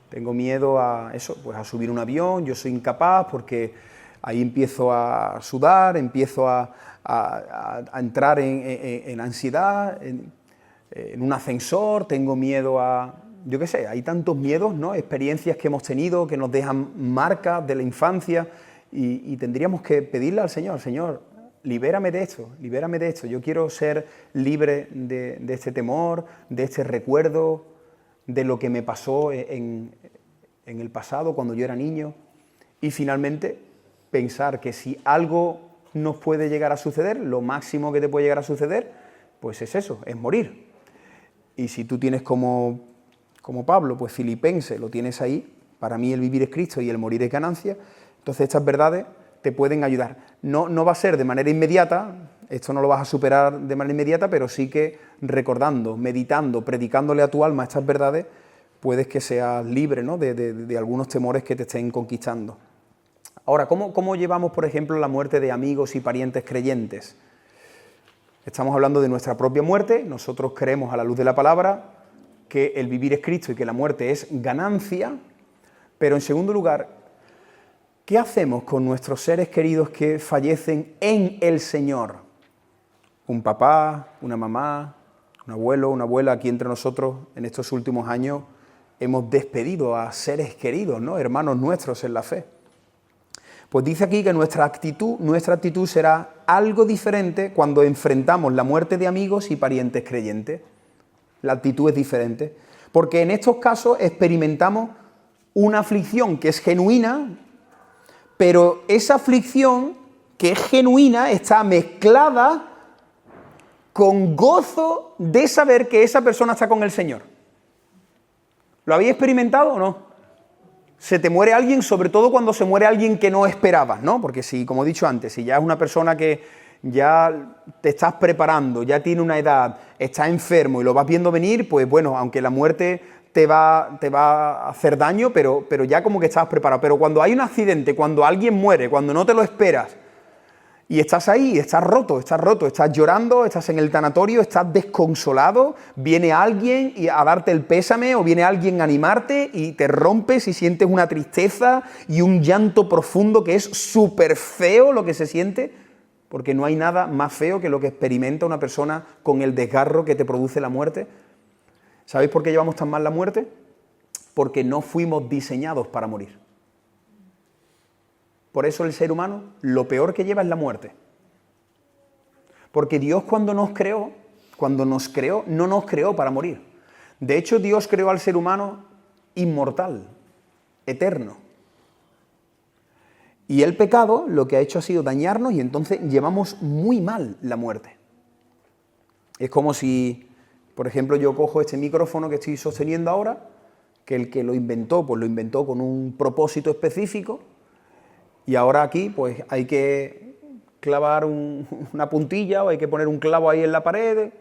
Tengo miedo a eso, pues a subir un avión, yo soy incapaz porque ahí empiezo a sudar, empiezo a entrar en ansiedad, en un ascensor, tengo miedo a, yo qué sé, hay tantos miedos, ¿no? Experiencias que hemos tenido que nos dejan marcas de la infancia y tendríamos que pedirle al Señor, Señor, libérame de esto, yo quiero ser libre de este temor, de este recuerdo, de lo que me pasó en el pasado cuando yo era niño, y finalmente pensar que si algo nos puede llegar a suceder, lo máximo que te puede llegar a suceder, pues es eso, es morir. Y si tú tienes como Pablo, pues Filipenses, lo tienes ahí, para mí el vivir es Cristo y el morir es ganancia, entonces estas verdades te pueden ayudar. No va a ser de manera inmediata, esto no lo vas a superar de manera inmediata, pero sí que recordando, meditando, predicándole a tu alma estas verdades, puedes que seas libre, ¿no?, de algunos temores que te estén conquistando. Ahora, ¿cómo llevamos, por ejemplo, la muerte de amigos y parientes creyentes? Estamos hablando de nuestra propia muerte. Nosotros creemos a la luz de la palabra que el vivir es Cristo y que la muerte es ganancia, pero en segundo lugar, ¿qué hacemos con nuestros seres queridos que fallecen en el Señor? Un papá, una mamá, un abuelo, una abuela. Aquí entre nosotros en estos últimos años hemos despedido a seres queridos, ¿no?, hermanos nuestros en la fe. Pues dice aquí que nuestra actitud será algo diferente cuando enfrentamos la muerte de amigos y parientes creyentes. La actitud es diferente, porque en estos casos experimentamos una aflicción que es genuina, pero esa aflicción que es genuina está mezclada con gozo de saber que esa persona está con el Señor. ¿Lo habéis experimentado o no? Se te muere alguien, sobre todo cuando se muere alguien que no esperabas, ¿no? Porque si, como he dicho antes, si ya es una persona que ya te estás preparando, ya tiene una edad, está enfermo y lo vas viendo venir, pues bueno, aunque la muerte te va a hacer daño, pero ya como que estás preparado. Pero cuando hay un accidente, cuando alguien muere, cuando no te lo esperas, y estás ahí, estás roto, estás llorando, estás en el tanatorio, estás desconsolado, viene alguien a darte el pésame o viene alguien a animarte y te rompes y sientes una tristeza y un llanto profundo que es súper feo lo que se siente, porque no hay nada más feo que lo que experimenta una persona con el desgarro que te produce la muerte. ¿Sabéis por qué llevamos tan mal la muerte? Porque no fuimos diseñados para morir. Por eso el ser humano lo peor que lleva es la muerte. Porque Dios cuando nos creó, no nos creó para morir. De hecho, Dios creó al ser humano inmortal, eterno. Y el pecado lo que ha hecho ha sido dañarnos y entonces llevamos muy mal la muerte. Es como si, por ejemplo, yo cojo este micrófono que estoy sosteniendo ahora, que el que lo inventó, pues lo inventó con un propósito específico, y ahora aquí pues hay que clavar una puntilla o hay que poner un clavo ahí en la pared,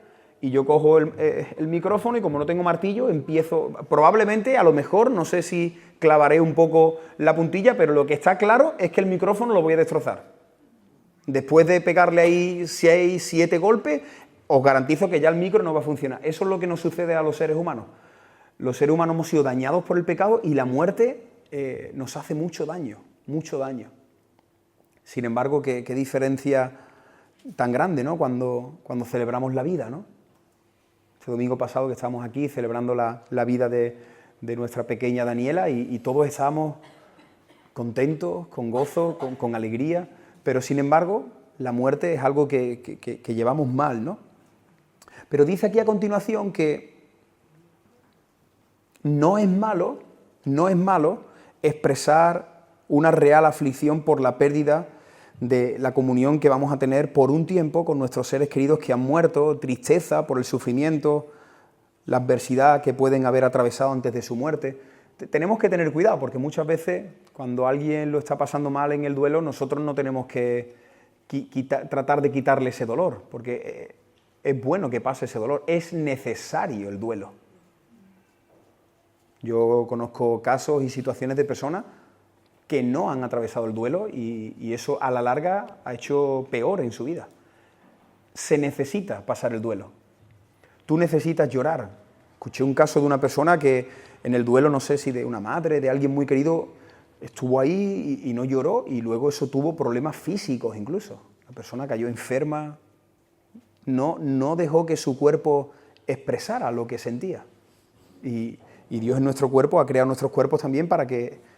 y yo cojo el micrófono y como no tengo martillo, empiezo, probablemente, a lo mejor, no sé si clavaré un poco la puntilla, pero lo que está claro es que el micrófono lo voy a destrozar. Después de pegarle ahí 6, 7 golpes, os garantizo que ya el micro no va a funcionar. Eso es lo que nos sucede a los seres humanos. Los seres humanos hemos sido dañados por el pecado y la muerte nos hace mucho daño, mucho daño. Sin embargo, qué diferencia tan grande, ¿no? Cuando celebramos la vida, ¿no? Este domingo pasado que estábamos aquí celebrando la vida de nuestra pequeña Daniela y todos estábamos contentos, con gozo, con alegría, pero sin embargo la muerte es algo que llevamos mal, ¿no? Pero dice aquí a continuación que no es malo expresar una real aflicción por la pérdida de la comunión que vamos a tener por un tiempo con nuestros seres queridos que han muerto, tristeza por el sufrimiento, la adversidad que pueden haber atravesado antes de su muerte. Tenemos que tener cuidado porque muchas veces cuando alguien lo está pasando mal en el duelo, nosotros no tenemos que tratar de quitarle ese dolor, porque es bueno que pase ese dolor, es necesario el duelo. Yo conozco casos y situaciones de personas que no han atravesado el duelo y eso a la larga ha hecho peor en su vida. Se necesita pasar el duelo. Tú necesitas llorar. Escuché un caso de una persona que en el duelo, no sé si de una madre, de alguien muy querido, estuvo ahí y no lloró y luego eso tuvo problemas físicos incluso. La persona cayó enferma, no dejó que su cuerpo expresara lo que sentía. Y Dios en nuestro cuerpo ha creado nuestros cuerpos también para que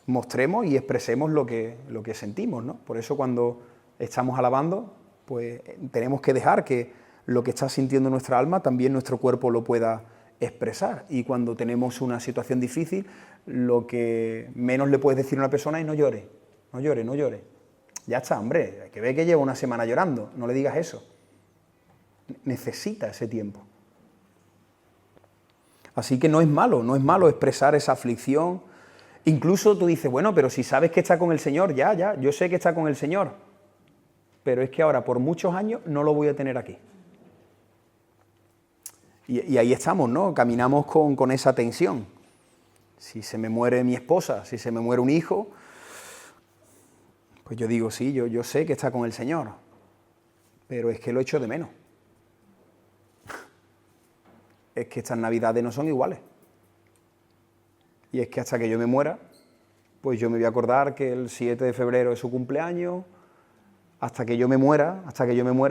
mostremos y expresemos lo que sentimos, ¿no? Por eso cuando estamos alabando, pues tenemos que dejar que lo que está sintiendo nuestra alma también nuestro cuerpo lo pueda expresar. Y cuando tenemos una situación difícil, lo que menos le puedes decir a una persona es no llore, no llore, no llore. Ya está, hombre, hay que ver que lleva una semana llorando, no le digas eso. Necesita ese tiempo. Así que no es malo expresar esa aflicción. Incluso tú dices, bueno, pero si sabes que está con el Señor, ya, yo sé que está con el Señor, pero es que ahora por muchos años no lo voy a tener aquí. Y ahí estamos, ¿no? Caminamos con esa tensión. Si se me muere mi esposa, si se me muere un hijo, pues yo digo, sí, yo sé que está con el Señor, pero es que lo echo de menos. Es que estas navidades no son iguales. Y es que hasta que yo me muera, pues yo me voy a acordar que el 7 de febrero es su cumpleaños, hasta que yo me muera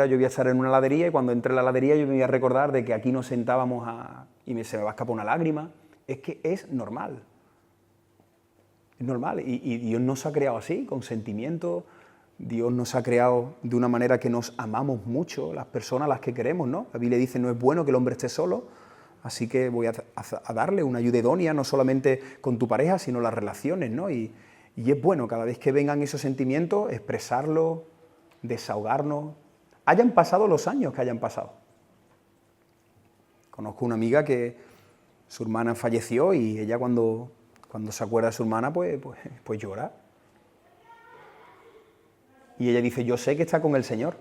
yo voy a estar en una heladería y cuando entre en la heladería yo me voy a recordar de que aquí nos sentábamos y se me va a escapar una lágrima. Es que es normal. Es normal. Y Dios nos ha creado así, con sentimientos. Dios nos ha creado de una manera que nos amamos mucho, las personas a las que queremos, ¿no? La Biblia dice, no es bueno que el hombre esté solo, así que voy a darle una ayuda idónea, no solamente con tu pareja, sino las relaciones, ¿no? Y es bueno cada vez que vengan esos sentimientos, expresarlos, desahogarnos, hayan pasado los años que hayan pasado. Conozco una amiga que su hermana falleció y ella cuando se acuerda de su hermana, pues llora. Y ella dice, yo sé que está con el Señor.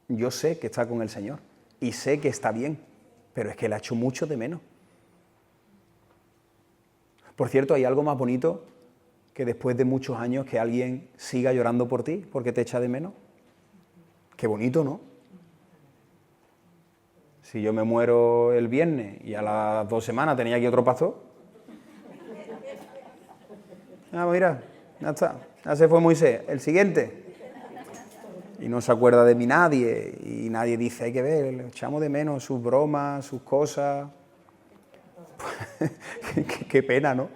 Yo sé que está con el Señor. Y sé que está bien. Pero es que la echo mucho de menos. Por cierto, hay algo más bonito que después de muchos años que alguien siga llorando por ti porque te echa de menos. Qué bonito, ¿no? Si yo me muero el viernes y a las 2 semanas tenía aquí otro pastor. Ah, mira, ya está. Ya se fue Moisés. El siguiente. Y no se acuerda de mí nadie. Y nadie dice, hay que ver, le echamos de menos sus bromas, sus cosas. Qué pena, ¿no?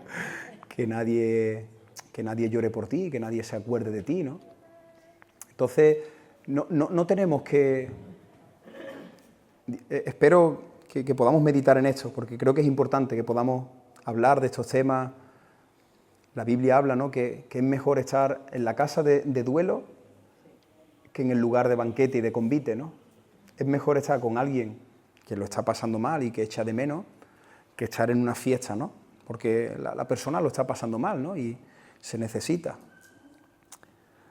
Que que nadie llore por ti, que nadie se acuerde de ti, ¿no? Entonces, no tenemos que... Espero que podamos meditar en esto, porque creo que es importante que podamos hablar de estos temas. La Biblia habla, ¿no?, que es mejor estar en la casa de duelo que en el lugar de banquete y de convite, ¿no? Es mejor estar con alguien que lo está pasando mal y que echa de menos, que estar en una fiesta, ¿no? Porque la persona lo está pasando mal, ¿no? Y se necesita.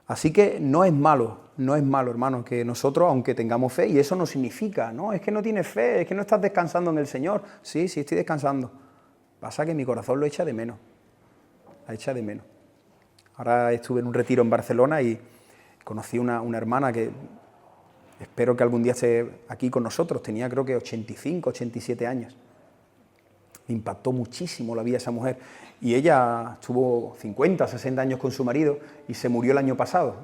Así que no es malo, hermano, que nosotros, aunque tengamos fe, y eso no significa, no, es que no tienes fe, es que no estás descansando en el Señor. Sí, estoy descansando. Pasa que mi corazón lo echa de menos, la echa de menos. Ahora estuve en un retiro en Barcelona y conocí una hermana que espero que algún día esté aquí con nosotros, tenía creo que 85, 87 años. Me impactó muchísimo la vida de esa mujer. Y ella estuvo 50, 60 años con su marido y se murió el año pasado.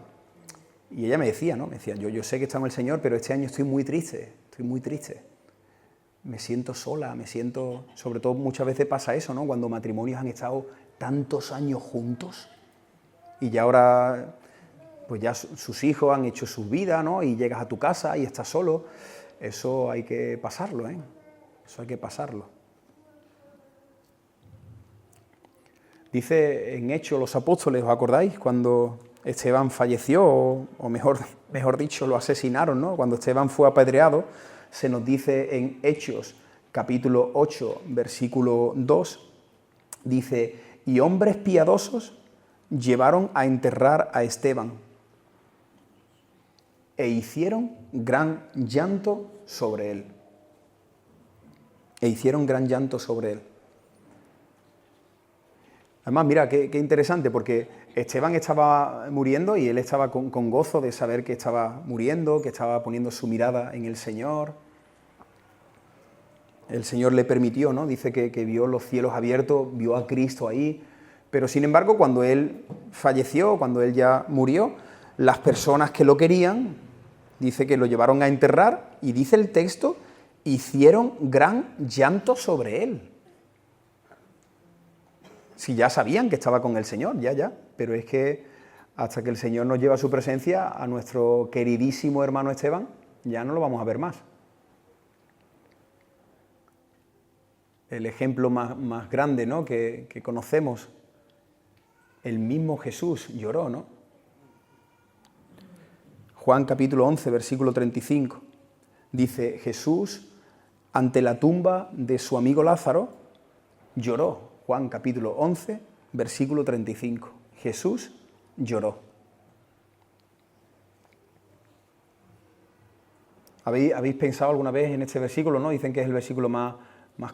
Y ella me decía, ¿no? Me decía, yo sé que está en el Señor, pero este año estoy muy triste, Me siento sola, sobre todo muchas veces pasa eso, ¿no? Cuando matrimonios han estado tantos años juntos y ya ahora, pues ya sus hijos han hecho su vida, ¿no? Y llegas a tu casa y estás solo. Eso hay que pasarlo, ¿eh? Eso hay que pasarlo. Dice en Hechos los Apóstoles, ¿os acordáis? Cuando Esteban falleció, o mejor dicho, lo asesinaron, ¿no? Cuando Esteban fue apedreado, se nos dice en Hechos, capítulo 8, versículo 2, dice, y hombres piadosos llevaron a enterrar a Esteban e hicieron gran llanto sobre él. Además, mira, qué interesante, porque Esteban estaba muriendo y él estaba con gozo de saber que estaba muriendo, que estaba poniendo su mirada en el Señor. El Señor le permitió, ¿no? Dice que vio los cielos abiertos, vio a Cristo ahí, pero sin embargo, cuando él falleció, cuando él ya murió, las personas que lo querían, dice que lo llevaron a enterrar y dice el texto, hicieron gran llanto sobre él. Si ya sabían que estaba con el Señor, ya, pero es que hasta que el Señor nos lleva a su presencia, a nuestro queridísimo hermano Esteban, ya no lo vamos a ver más. El ejemplo más grande, ¿no?, que conocemos, el mismo Jesús lloró, ¿no? Juan capítulo 11, versículo 35, dice, Jesús, ante la tumba de su amigo Lázaro, lloró. Juan capítulo 11, versículo 35. Jesús lloró. ¿Habéis pensado alguna vez en este versículo, ¿no? Dicen que es el versículo más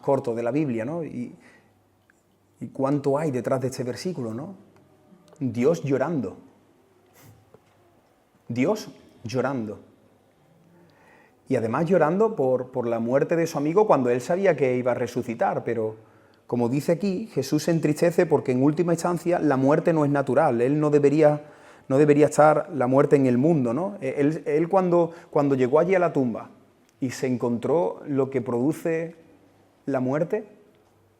corto de la Biblia, ¿no? ¿Y cuánto hay detrás de este versículo, ¿no? Dios llorando. Dios llorando. Y además llorando por la muerte de su amigo cuando él sabía que iba a resucitar, pero como dice aquí, Jesús se entristece porque en última instancia la muerte no es natural, él no debería estar la muerte en el mundo, ¿no? Él cuando llegó allí a la tumba y se encontró lo que produce la muerte,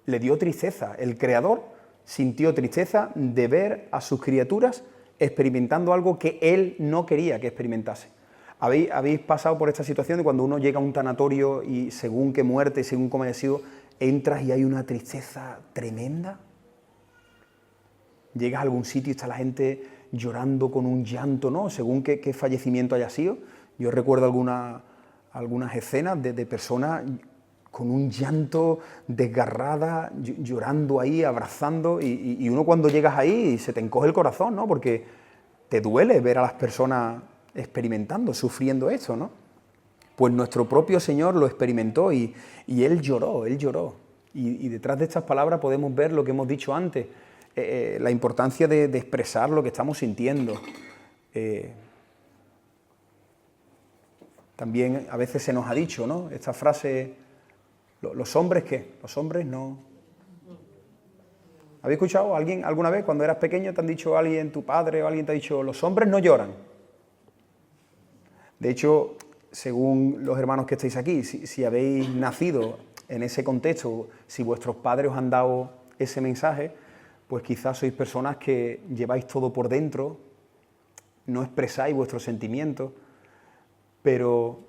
le dio tristeza. El Creador sintió tristeza de ver a sus criaturas experimentando algo que él no quería que experimentase. ¿Habéis pasado por esta situación de cuando uno llega a un tanatorio y según qué muerte, según cómo haya sido, entras y hay una tristeza tremenda? Llegas a algún sitio y está la gente llorando con un llanto, ¿no? Según qué fallecimiento haya sido. Yo recuerdo algunas escenas de personas con un llanto desgarrada, llorando ahí, abrazando, y uno cuando llegas ahí se te encoge el corazón, ¿no? Porque te duele ver a las personas experimentando, sufriendo esto, ¿no? Pues nuestro propio Señor lo experimentó y Él lloró. Y detrás de estas palabras podemos ver lo que hemos dicho antes, la importancia de expresar lo que estamos sintiendo. También a veces se nos ha dicho, ¿no?, esta frase, ¿los hombres qué? Los hombres no... ¿Habéis escuchado a alguien alguna vez cuando eras pequeño, te han dicho alguien, tu padre o alguien te ha dicho, los hombres no lloran? De hecho, según los hermanos que estáis aquí, si habéis nacido en ese contexto, si vuestros padres os han dado ese mensaje, pues quizás sois personas que lleváis todo por dentro, no expresáis vuestros sentimientos, pero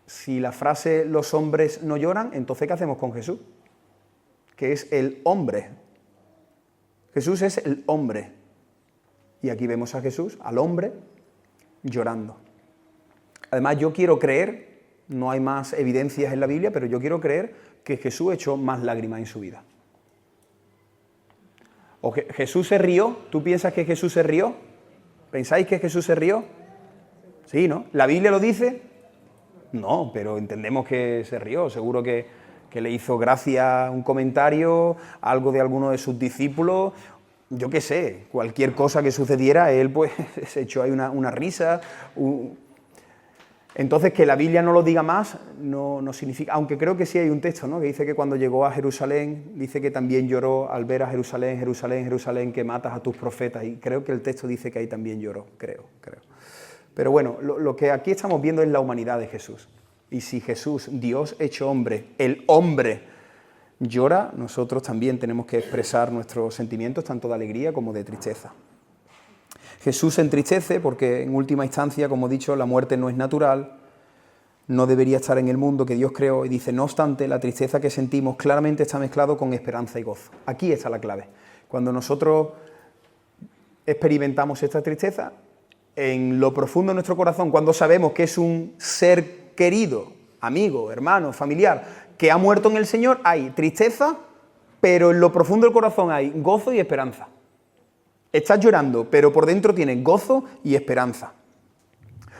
si la frase los hombres no lloran, entonces ¿qué hacemos con Jesús? Que es el hombre. Jesús es el hombre. Y aquí vemos a Jesús, al hombre, llorando. Además, yo quiero creer, no hay más evidencias en la Biblia, pero yo quiero creer que Jesús echó más lágrimas en su vida. ¿O que Jesús se rió? ¿Tú piensas que Jesús se rió? ¿Pensáis que Jesús se rió? Sí, ¿no? ¿La Biblia lo dice? No, pero entendemos que se rió. Seguro que le hizo gracia un comentario, algo de alguno de sus discípulos. Yo qué sé, cualquier cosa que sucediera, él pues se echó ahí una risa. Entonces, que la Biblia no lo diga más no significa, aunque creo que sí hay un texto, ¿no?, que dice que cuando llegó a Jerusalén, dice que también lloró al ver a Jerusalén, Jerusalén, Jerusalén, que matas a tus profetas, y creo que el texto dice que ahí también lloró, creo. Pero bueno, lo que aquí estamos viendo es la humanidad de Jesús, y si Jesús, Dios hecho hombre, el hombre, llora, nosotros también tenemos que expresar nuestros sentimientos, tanto de alegría como de tristeza. Jesús se entristece porque, en última instancia, como he dicho, la muerte no es natural, no debería estar en el mundo que Dios creó, y dice, no obstante, la tristeza que sentimos claramente está mezclado con esperanza y gozo. Aquí está la clave. Cuando nosotros experimentamos esta tristeza, en lo profundo de nuestro corazón, cuando sabemos que es un ser querido, amigo, hermano, familiar, que ha muerto en el Señor, hay tristeza, pero en lo profundo del corazón hay gozo y esperanza. Estás llorando, pero por dentro tienes gozo y esperanza.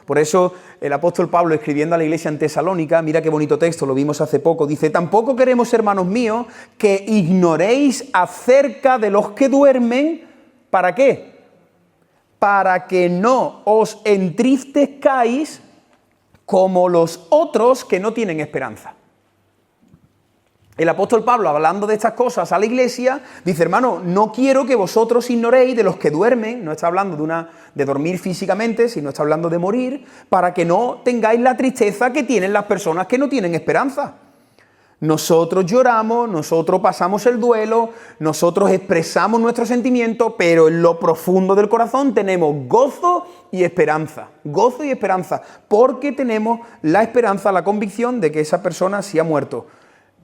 Por eso el apóstol Pablo, escribiendo a la iglesia en Tesalónica, mira qué bonito texto, lo vimos hace poco, dice, tampoco queremos, hermanos míos, que ignoréis acerca de los que duermen, ¿para qué? Para que no os entristezcáis como los otros que no tienen esperanza. El apóstol Pablo, hablando de estas cosas a la iglesia, dice, hermano, no quiero que vosotros ignoréis de los que duermen, no está hablando de dormir físicamente, sino está hablando de morir, para que no tengáis la tristeza que tienen las personas que no tienen esperanza. Nosotros lloramos, nosotros pasamos el duelo, nosotros expresamos nuestros sentimientos, pero en lo profundo del corazón tenemos gozo y esperanza, porque tenemos la esperanza, la convicción de que esa persona sí ha muerto.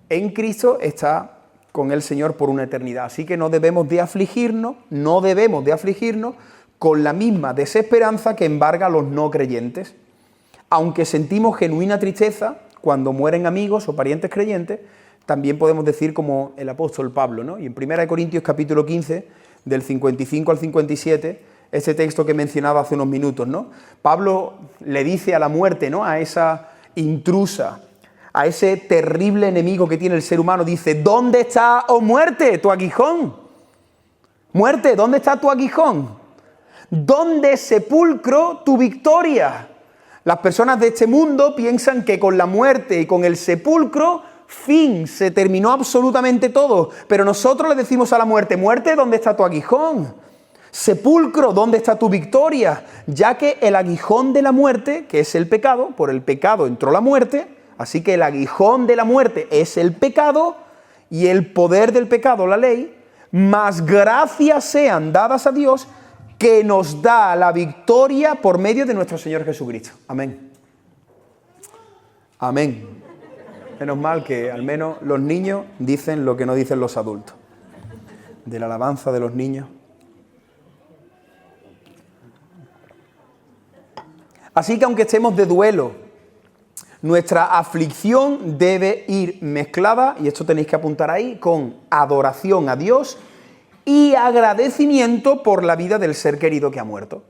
En Cristo está con el Señor por una eternidad. Así que no debemos de afligirnos con la misma desesperanza que embarga a los no creyentes. Aunque sentimos genuina tristeza cuando mueren amigos o parientes creyentes, también podemos decir como el apóstol Pablo, ¿no? Y en 1 Corintios capítulo 15, del 55 al 57, este texto que mencionaba hace unos minutos, ¿no? Pablo le dice a la muerte, ¿no?, a esa intrusa, a ese terrible enemigo que tiene el ser humano, dice, ¿dónde está, oh muerte, tu aguijón? Muerte, ¿dónde está tu aguijón? ¿Dónde, sepulcro, tu victoria? Las personas de este mundo piensan que con la muerte y con el sepulcro, fin, se terminó absolutamente todo. Pero nosotros le decimos a la muerte, muerte, ¿dónde está tu aguijón? Sepulcro, ¿dónde está tu victoria? Ya que el aguijón de la muerte, que es el pecado, por el pecado entró la muerte. Así que el aguijón de la muerte es el pecado y el poder del pecado, la ley, más gracias sean dadas a Dios que nos da la victoria por medio de nuestro Señor Jesucristo. Amén. Amén. Menos mal que al menos los niños dicen lo que no dicen los adultos. De la alabanza de los niños. Así que aunque estemos de duelo, nuestra aflicción debe ir mezclada, y esto tenéis que apuntar ahí, con adoración a Dios y agradecimiento por la vida del ser querido que ha muerto.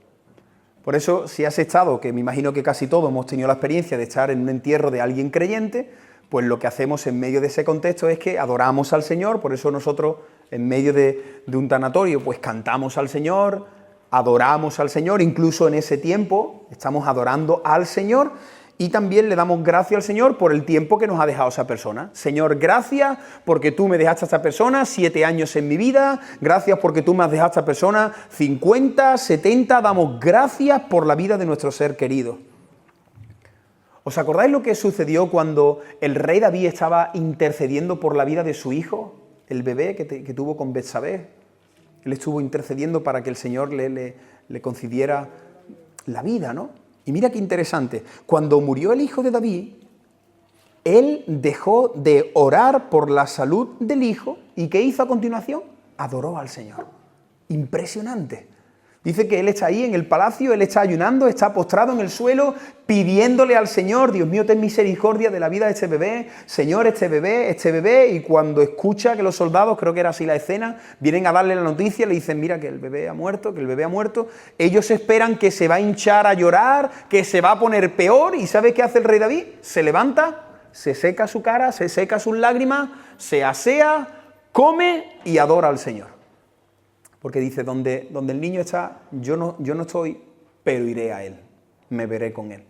Por eso, si has estado, que me imagino que casi todos hemos tenido la experiencia de estar en un entierro de alguien creyente, pues lo que hacemos en medio de ese contexto es que adoramos al Señor. Por eso nosotros, en medio de un tanatorio, pues cantamos al Señor, adoramos al Señor, incluso en ese tiempo estamos adorando al Señor. Y también le damos gracias al Señor por el tiempo que nos ha dejado esa persona. Señor, gracias porque tú me dejaste a esta persona 7 años en mi vida. Gracias porque tú me has dejado a esta persona 50, 70. Damos gracias por la vida de nuestro ser querido. ¿Os acordáis lo que sucedió cuando el rey David estaba intercediendo por la vida de su hijo, el bebé que tuvo con Betsabé? Él estuvo intercediendo para que el Señor le concediera la vida, ¿no? Y mira qué interesante, cuando murió el hijo de David, él dejó de orar por la salud del hijo, ¿y qué hizo a continuación? Adoró al Señor. Impresionante. Dice que él está ahí en el palacio, él está ayunando, está postrado en el suelo, pidiéndole al Señor, Dios mío, ten misericordia de la vida de este bebé, Señor, este bebé, y cuando escucha que los soldados, creo que era así la escena, vienen a darle la noticia, le dicen, mira, que el bebé ha muerto, ellos esperan que se va a hinchar a llorar, que se va a poner peor, y ¿sabes qué hace el rey David? Se levanta, se seca su cara, se seca sus lágrimas, se asea, come y adora al Señor. Porque dice, donde el niño está, yo no estoy, pero iré a él, me veré con él.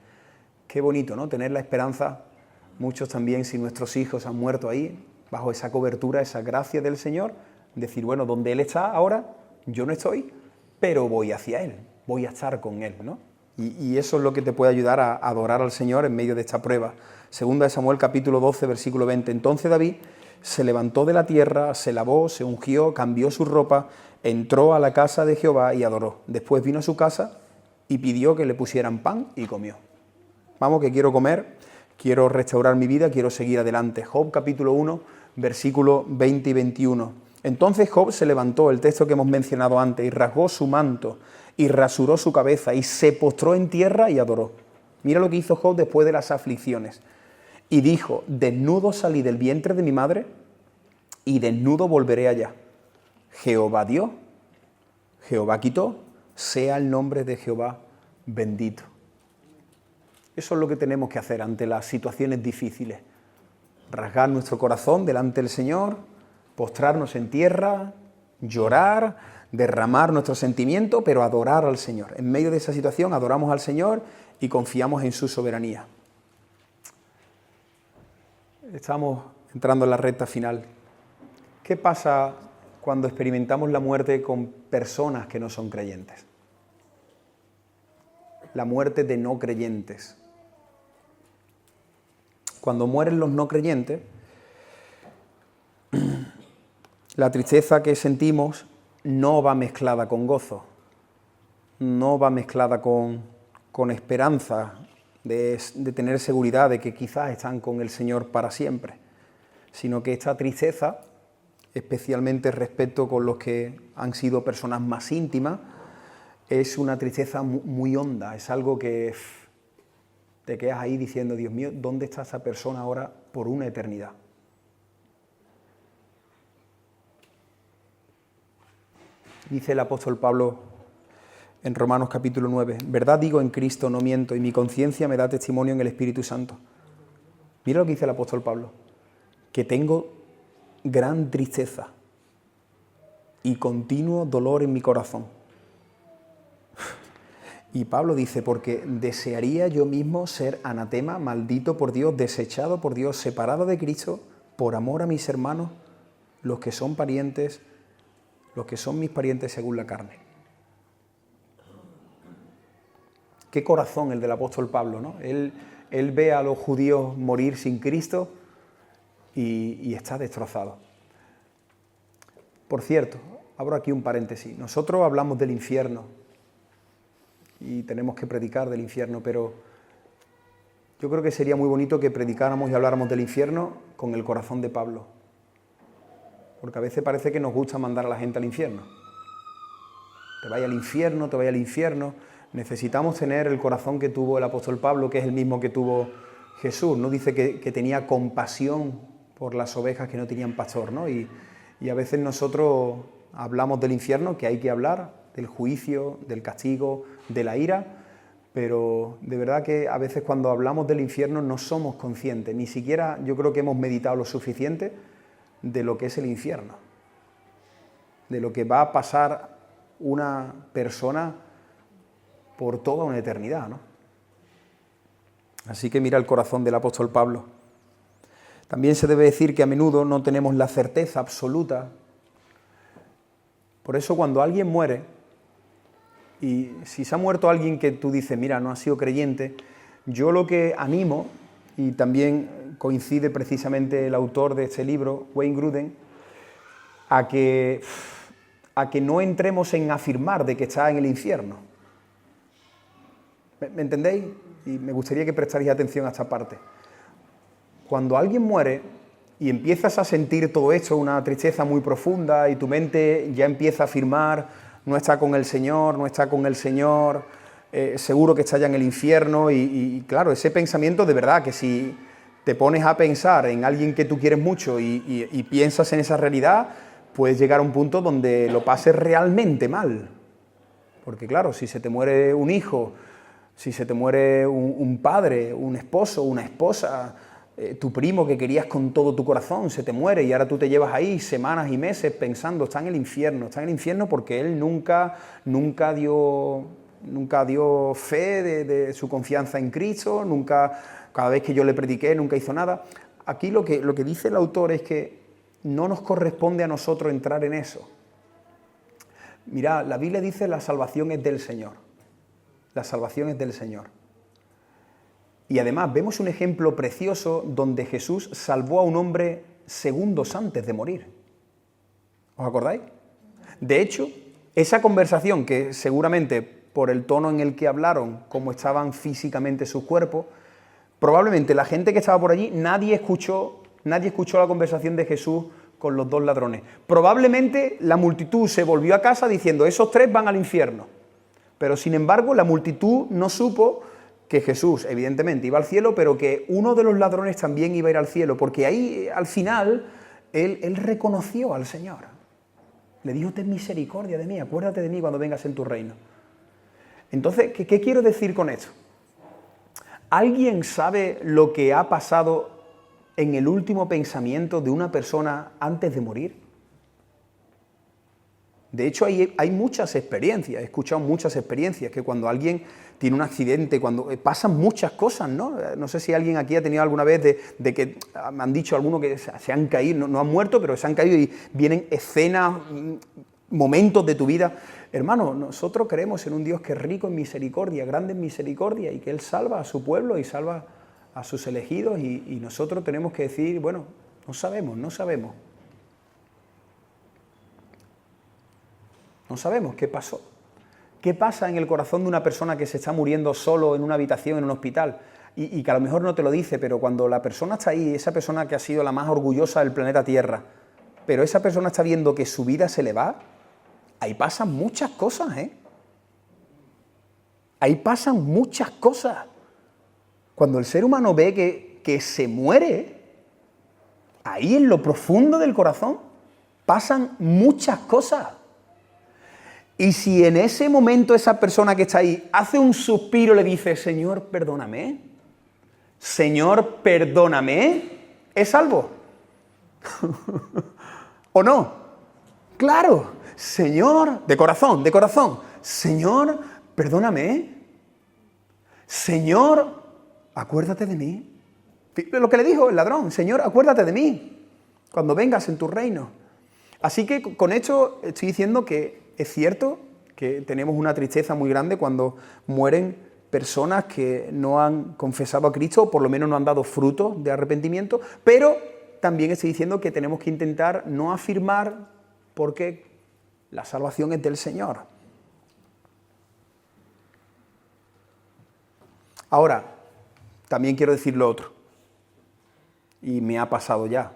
Qué bonito, ¿no? Tener la esperanza, muchos también, si nuestros hijos han muerto ahí, bajo esa cobertura, esa gracia del Señor, decir, bueno, donde él está ahora, yo no estoy, pero voy hacia él, voy a estar con él, ¿no? Y eso es lo que te puede ayudar a adorar al Señor en medio de esta prueba. Segunda de Samuel, capítulo 12, versículo 20. Entonces David se levantó de la tierra, se lavó, se ungió, cambió su ropa, entró a la casa de Jehová y adoró. Después vino a su casa y pidió que le pusieran pan y comió. Vamos, que quiero comer, quiero restaurar mi vida, quiero seguir adelante. Job capítulo 1, versículo 20 y 21. Entonces Job se levantó, el texto que hemos mencionado antes, y rasgó su manto y rasuró su cabeza y se postró en tierra y adoró. Mira lo que hizo Job después de las aflicciones. Y dijo, desnudo salí del vientre de mi madre y desnudo volveré allá. Jehová dio, Jehová quitó, sea el nombre de Jehová bendito. Eso es lo que tenemos que hacer ante las situaciones difíciles. Rasgar nuestro corazón delante del Señor, postrarnos en tierra, llorar, derramar nuestro sentimiento, pero adorar al Señor. En medio de esa situación adoramos al Señor y confiamos en su soberanía. Estamos entrando en la recta final. ¿Qué pasa cuando experimentamos la muerte con personas que no son creyentes? La muerte de no creyentes. Cuando mueren los no creyentes, la tristeza que sentimos no va mezclada con gozo, no va mezclada con esperanza de tener seguridad de que quizás están con el Señor para siempre, sino que esta tristeza, especialmente respecto con los que han sido personas más íntimas, es una tristeza muy honda, es algo que te quedas ahí diciendo, Dios mío, ¿dónde está esa persona ahora por una eternidad? Dice el apóstol Pablo en Romanos capítulo 9, verdad digo en Cristo, no miento, y mi conciencia me da testimonio en el Espíritu Santo. Mira lo que dice el apóstol Pablo, que tengo gran tristeza y continuo dolor en mi corazón. Y Pablo dice, porque desearía yo mismo ser anatema, maldito por Dios, desechado por Dios, separado de Cristo, por amor a mis hermanos, los que son parientes, los que son mis parientes según la carne. Qué corazón el del apóstol Pablo, ¿no? Él ve a los judíos morir sin Cristo y está destrozado. Por cierto, abro aquí un paréntesis. Nosotros hablamos del infierno y tenemos que predicar del infierno, pero yo creo que sería muy bonito que predicáramos y habláramos del infierno con el corazón de Pablo. Porque a veces parece que nos gusta mandar a la gente al infierno. Te vaya al infierno, te vaya al infierno. Necesitamos tener el corazón que tuvo el apóstol Pablo, que es el mismo que tuvo Jesús, ¿no? Dice que tenía compasión por las ovejas que no tenían pastor, ¿no? Y a veces nosotros hablamos del infierno, que hay que hablar, del juicio, del castigo, de la ira, pero de verdad que a veces cuando hablamos del infierno no somos conscientes, ni siquiera yo creo que hemos meditado lo suficiente de lo que es el infierno, de lo que va a pasar una persona por toda una eternidad, ¿no? Así que mira el corazón del apóstol Pablo. También se debe decir que a menudo no tenemos la certeza absoluta. Por eso cuando alguien muere, y si se ha muerto alguien que tú dices, mira, no ha sido creyente, yo lo que animo, y también coincide precisamente el autor de este libro, Wayne Grudem, a que a que no entremos en afirmar de que está en el infierno. ¿Me entendéis? Y me gustaría que prestarais atención a esta parte. Cuando alguien muere y empiezas a sentir todo esto, una tristeza muy profunda, y tu mente ya empieza a afirmar, no está con el Señor, no está con el Señor, seguro que está ya en el infierno, y claro, ese pensamiento de verdad que si te pones a pensar en alguien que tú quieres mucho y piensas en esa realidad, puedes llegar a un punto donde lo pases realmente mal. Porque claro, si se te muere un hijo, si se te muere un padre, un esposo, una esposa, tu primo que querías con todo tu corazón se te muere y ahora tú te llevas ahí semanas y meses pensando, está en el infierno porque él nunca dio fe de su confianza en Cristo, cada vez que yo le prediqué, nunca hizo nada. Aquí lo que dice el autor es que no nos corresponde a nosotros entrar en eso. Mirad, la Biblia dice la salvación es del Señor. La salvación es del Señor. Y además vemos un ejemplo precioso donde Jesús salvó a un hombre segundos antes de morir. ¿Os acordáis? De hecho, esa conversación que seguramente por el tono en el que hablaron, cómo estaban físicamente sus cuerpos, probablemente la gente que estaba por allí, nadie escuchó la conversación de Jesús con los dos ladrones. Probablemente la multitud se volvió a casa diciendo, esos tres van al infierno. Pero sin embargo, la multitud no supo que Jesús, evidentemente, iba al cielo, pero que uno de los ladrones también iba a ir al cielo, porque ahí, al final, él reconoció al Señor. Le dijo, ten misericordia de mí, acuérdate de mí cuando vengas en tu reino. Entonces, ¿qué quiero decir con esto? ¿Alguien sabe lo que ha pasado en el último pensamiento de una persona antes de morir? De hecho, hay muchas experiencias, he escuchado muchas experiencias, que cuando alguien tiene un accidente, cuando pasan muchas cosas, ¿no? No sé si alguien aquí ha tenido alguna vez de que me han dicho algunos que se han caído, no han muerto, pero se han caído y vienen escenas, momentos de tu vida. Hermano, nosotros creemos en un Dios que es rico en misericordia, grande en misericordia, y que Él salva a su pueblo y salva a sus elegidos, y nosotros tenemos que decir, bueno, no sabemos. No sabemos qué pasó. ¿Qué pasa en el corazón de una persona que se está muriendo solo en una habitación, en un hospital? Y que a lo mejor no te lo dice, pero cuando la persona está ahí, esa persona que ha sido la más orgullosa del planeta Tierra, pero esa persona está viendo que su vida se le va, ahí pasan muchas cosas, ¿eh? Ahí pasan muchas cosas. Cuando el ser humano ve que se muere, ahí en lo profundo del corazón pasan muchas cosas. Y si en ese momento esa persona que está ahí hace un suspiro y le dice, Señor, perdóname, ¿es salvo? ¿O no? Claro, Señor, de corazón, Señor, perdóname, Señor, acuérdate de mí. Lo que le dijo el ladrón, Señor, acuérdate de mí cuando vengas en tu reino. Así que con esto estoy diciendo que es cierto que tenemos una tristeza muy grande cuando mueren personas que no han confesado a Cristo, o por lo menos no han dado fruto de arrepentimiento, pero también estoy diciendo que tenemos que intentar no afirmar porque la salvación es del Señor. Ahora, también quiero decir lo otro, y me ha pasado ya.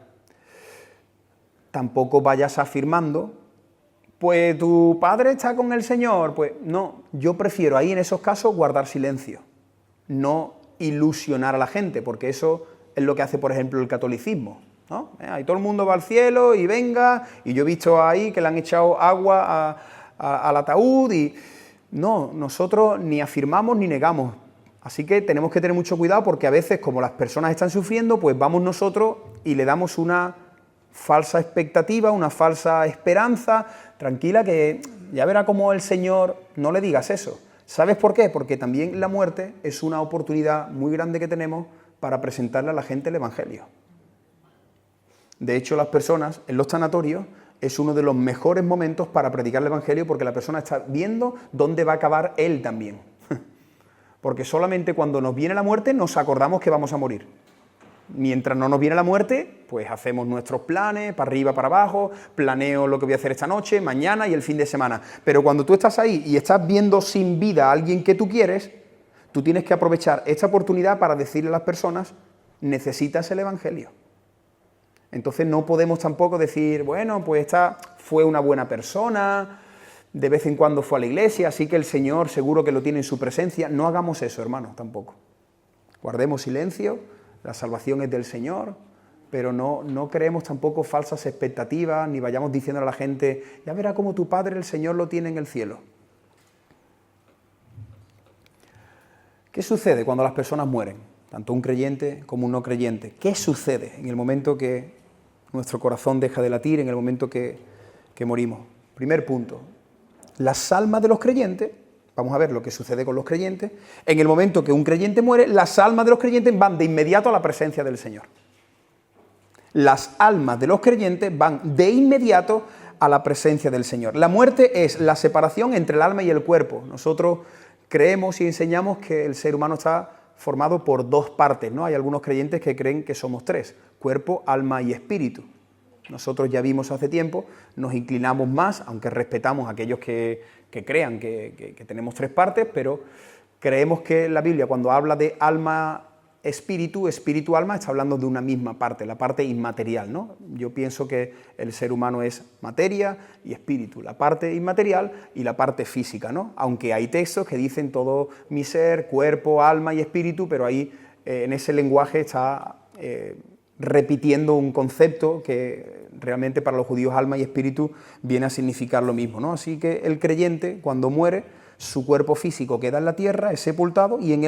Tampoco vayas afirmando, pues tu padre está con el Señor. Pues no, yo prefiero ahí en esos casos guardar silencio, no ilusionar a la gente, porque eso es lo que hace, por ejemplo, el catolicismo, ¿no? Ahí todo el mundo va al cielo y venga, y yo he visto ahí que le han echado agua al ataúd, y no, nosotros ni afirmamos ni negamos. Así que tenemos que tener mucho cuidado, porque a veces, como las personas están sufriendo, pues vamos nosotros y le damos una falsa expectativa, una falsa esperanza. Tranquila, que ya verá cómo el Señor. No le digas eso. ¿Sabes por qué? Porque también la muerte es una oportunidad muy grande que tenemos para presentarle a la gente el Evangelio. De hecho, las personas en los sanatorios es uno de los mejores momentos para predicar el Evangelio, porque la persona está viendo dónde va a acabar él también. Porque solamente cuando nos viene la muerte nos acordamos que vamos a morir. Mientras no nos viene la muerte, pues hacemos nuestros planes, para arriba, para abajo, planeo lo que voy a hacer esta noche, mañana y el fin de semana. Pero cuando tú estás ahí y estás viendo sin vida a alguien que tú quieres, tú tienes que aprovechar esta oportunidad para decirle a las personas, necesitas el Evangelio. Entonces no podemos tampoco decir, bueno, pues esta fue una buena persona, de vez en cuando fue a la iglesia, así que el Señor seguro que lo tiene en su presencia. No hagamos eso, hermanos, tampoco. Guardemos silencio, la salvación es del Señor, pero no creemos tampoco falsas expectativas, ni vayamos diciendo a la gente, ya verá cómo tu Padre, el Señor, lo tiene en el cielo. ¿Qué sucede cuando las personas mueren? Tanto un creyente como un no creyente. ¿Qué sucede en el momento que nuestro corazón deja de latir, en el momento que morimos? Primer punto, las almas de los creyentes, vamos a ver lo que sucede con los creyentes, en el momento que un creyente muere, las almas de los creyentes van de inmediato a la presencia del Señor. Las almas de los creyentes van de inmediato a la presencia del Señor. La muerte es la separación entre el alma y el cuerpo. Nosotros creemos y enseñamos que el ser humano está formado por dos partes, ¿no? Hay algunos creyentes que creen que somos tres, cuerpo, alma y espíritu. Nosotros ya vimos hace tiempo, nos inclinamos más, aunque respetamos a aquellos que crean que tenemos tres partes, pero creemos que la Biblia cuando habla de alma, espíritu, espíritu, alma, está hablando de una misma parte, la parte inmaterial, ¿no? Yo pienso que el ser humano es materia y espíritu, la parte inmaterial y la parte física, ¿no? Aunque hay textos que dicen todo mi ser, cuerpo, alma y espíritu, pero ahí en ese lenguaje está repitiendo un concepto que realmente para los judíos alma y espíritu viene a significar lo mismo, ¿no? Así que el creyente, cuando muere, su cuerpo físico queda en la tierra, es sepultado, y en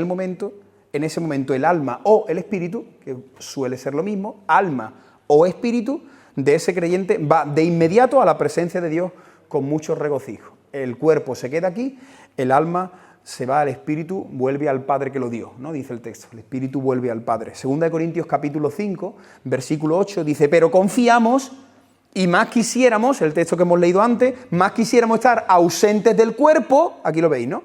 ese momento el alma o el espíritu, que suele ser lo mismo, alma o espíritu de ese creyente va de inmediato a la presencia de Dios con mucho regocijo. El cuerpo se queda aquí, el alma se va al espíritu, vuelve al Padre que lo dio, ¿no? Dice el texto, el espíritu vuelve al Padre. Segunda de Corintios capítulo 5, versículo 8, dice, pero confiamos y más quisiéramos, el texto que hemos leído antes, más quisiéramos estar ausentes del cuerpo, aquí lo veis, ¿no?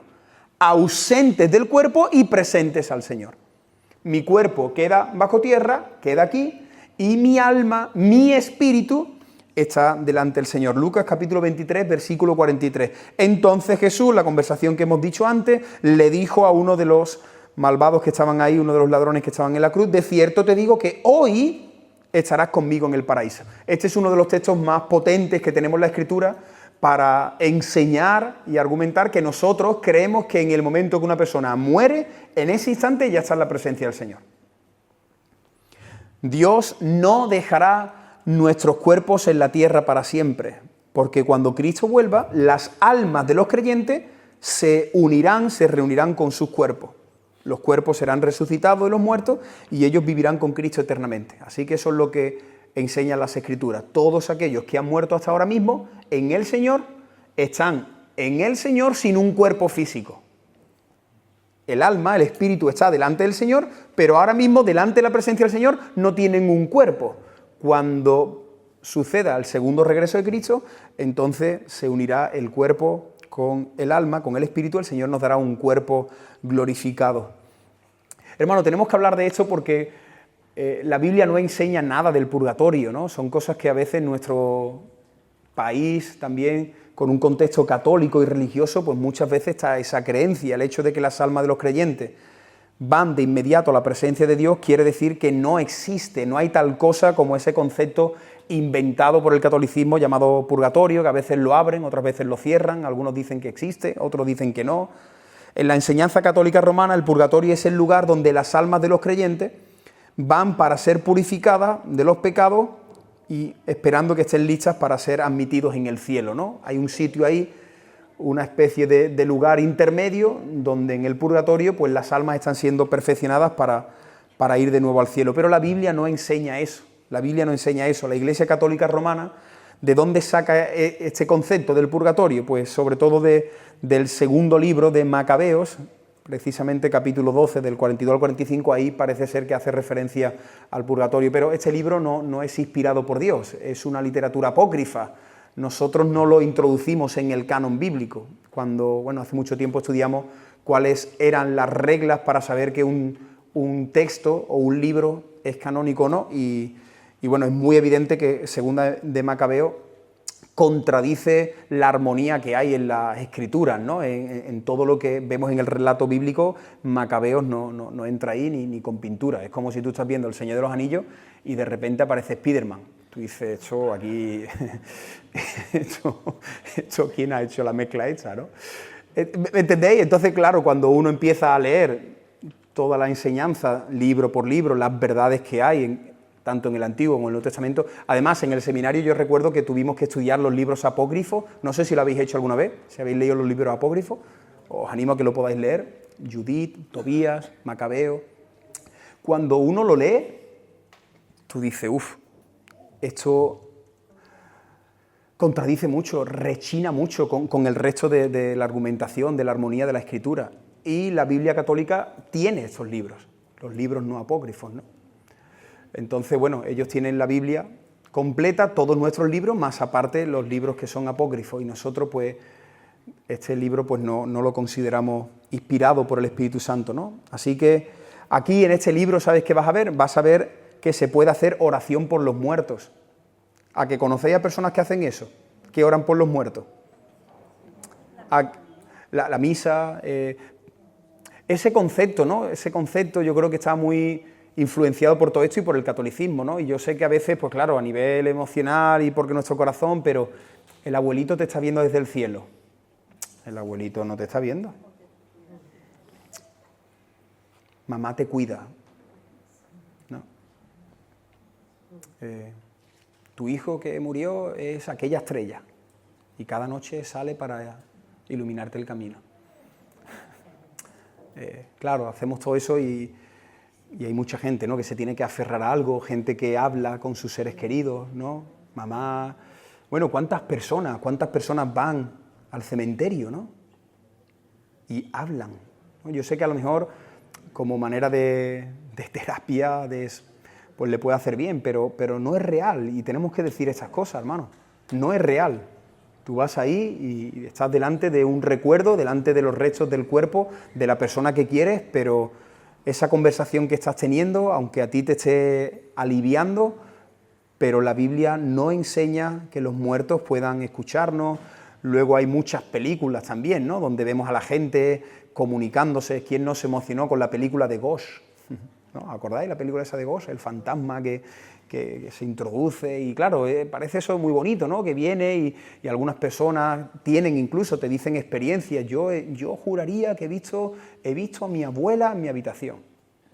Ausentes del cuerpo y presentes al Señor. Mi cuerpo queda bajo tierra, queda aquí, y mi alma, mi espíritu, está delante del Señor. Lucas capítulo 23, versículo 43. Entonces Jesús, la conversación que hemos dicho antes, le dijo a uno de los malvados que estaban ahí, uno de los ladrones que estaban en la cruz, de cierto te digo que hoy estarás conmigo en el paraíso. Este es uno de los textos más potentes que tenemos en la Escritura para enseñar y argumentar que nosotros creemos que en el momento que una persona muere, en ese instante ya está en la presencia del Señor. Dios no dejará nuestros cuerpos en la tierra para siempre, porque cuando Cristo vuelva, las almas de los creyentes se unirán, se reunirán con sus cuerpos. Los cuerpos serán resucitados de los muertos y ellos vivirán con Cristo eternamente. Así que eso es lo que enseñan las Escrituras. Todos aquellos que han muerto hasta ahora mismo en el Señor, están en el Señor sin un cuerpo físico. El alma, el espíritu está delante del Señor, pero ahora mismo delante de la presencia del Señor no tienen un cuerpo. Cuando suceda el segundo regreso de Cristo, entonces se unirá el cuerpo con el alma, con el espíritu, el Señor nos dará un cuerpo glorificado. Hermano, tenemos que hablar de esto porque la Biblia no enseña nada del purgatorio, ¿no? Son cosas que a veces en nuestro país también, con un contexto católico y religioso, pues muchas veces está esa creencia, el hecho de que las almas de los creyentes van de inmediato a la presencia de Dios, quiere decir que no existe, no hay tal cosa como ese concepto inventado por el catolicismo llamado purgatorio, que a veces lo abren, otras veces lo cierran, algunos dicen que existe, otros dicen que no. En la enseñanza católica romana, el purgatorio es el lugar donde las almas de los creyentes van para ser purificadas de los pecados y esperando que estén listas para ser admitidos en el cielo, ¿no? Hay un sitio ahí, una especie de lugar intermedio donde en el purgatorio pues las almas están siendo perfeccionadas para ir de nuevo al cielo. Pero la Biblia no enseña eso, la Biblia no enseña eso. La Iglesia Católica Romana, ¿de dónde saca este concepto del purgatorio? Pues sobre todo del segundo libro de Macabeos, precisamente capítulo 12, del 42 al 45, ahí parece ser que hace referencia al purgatorio. Pero este libro no es inspirado por Dios, es una literatura apócrifa. Nosotros no lo introducimos en el canon bíblico. Cuando, hace mucho tiempo estudiamos cuáles eran las reglas para saber que un un texto o un libro es canónico o no, y bueno, es muy evidente que Segunda de Macabeo contradice la armonía que hay en las escrituras, ¿no? En todo lo que vemos en el relato bíblico, Macabeos no entra ahí ni con pintura. Es como si tú estás viendo El Señor de los Anillos y de repente aparece Spiderman. Tú dices, esto aquí, esto ¿quién ha hecho la mezcla hecha, no? ¿Me entendéis? Entonces, claro, cuando uno empieza a leer toda la enseñanza, libro por libro, las verdades que hay, tanto en el Antiguo como en el Nuevo Testamento. Además, en el seminario yo recuerdo que tuvimos que estudiar los libros apócrifos. No sé si lo habéis hecho alguna vez, si habéis leído los libros apócrifos. Os animo a que lo podáis leer. Judith, Tobías, Macabeo. Cuando uno lo lee, tú dices, esto contradice mucho, rechina mucho con el resto de la argumentación, de la armonía de la Escritura. Y la Biblia católica tiene estos libros, los libros no apócrifos, ¿no? Entonces, bueno, ellos tienen la Biblia completa, todos nuestros libros, más aparte los libros que son apócrifos, y nosotros, pues, este libro pues no lo consideramos inspirado por el Espíritu Santo, ¿no? Así que aquí en este libro, ¿sabes qué vas a ver? Vas a ver que se puede hacer oración por los muertos. ¿A que conocéis a personas que hacen eso? Que oran por los muertos. La misa, ese concepto, ¿no? Ese concepto yo creo que está muy influenciado por todo esto y por el catolicismo, ¿no? Y yo sé que a veces, pues claro, a nivel emocional y porque nuestro corazón, pero el abuelito te está viendo desde el cielo. El abuelito no te está viendo. Mamá te cuida, ¿no? Tu hijo que murió es aquella estrella y cada noche sale para iluminarte el camino. Claro, hacemos todo eso y hay mucha gente, ¿no?, que se tiene que aferrar a algo, gente que habla con sus seres queridos, ¿no? Mamá. Bueno, ¿cuántas personas van al cementerio, ¿no? Y hablan, ¿no? Yo sé que a lo mejor como manera de terapia, pues le puede hacer bien, pero no es real y tenemos que decir estas cosas, hermano. No es real. Tú vas ahí y estás delante de un recuerdo, delante de los restos del cuerpo de la persona que quieres, pero esa conversación que estás teniendo, aunque a ti te esté aliviando, pero la Biblia no enseña que los muertos puedan escucharnos. Luego hay muchas películas también, ¿no?, donde vemos a la gente comunicándose. ¿Quién no se emocionó con la película de Ghost? ¿No? ¿Acordáis la película esa de Ghost? El fantasma que se introduce y claro, parece eso muy bonito, ¿no?, que viene y algunas personas tienen incluso, te dicen experiencias. Yo juraría que he visto a mi abuela en mi habitación.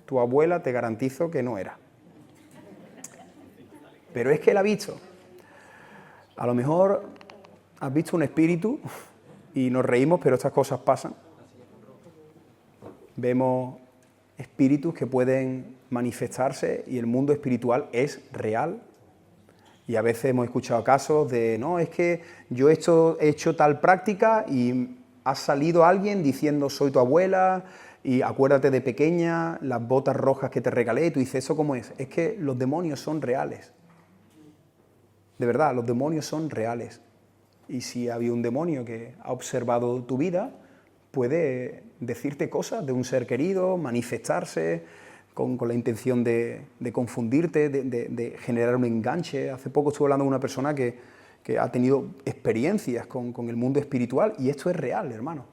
Tu abuela te garantizo que no era. Pero es que la ha visto. A lo mejor has visto un espíritu y nos reímos, pero estas cosas pasan. Vemos espíritus que pueden manifestarse y el mundo espiritual es real. Y a veces hemos escuchado casos de, no, es que yo he hecho tal práctica y ha salido alguien diciendo soy tu abuela y acuérdate de pequeña, las botas rojas que te regalé, y tú dices, ¿eso cómo es? Es que los demonios son reales. De verdad, los demonios son reales. Y si había un demonio que ha observado tu vida, puede decirte cosas de un ser querido, manifestarse con la intención de confundirte, de generar un enganche. Hace poco estuve hablando con una persona que ha tenido experiencias con el mundo espiritual y esto es real, hermano.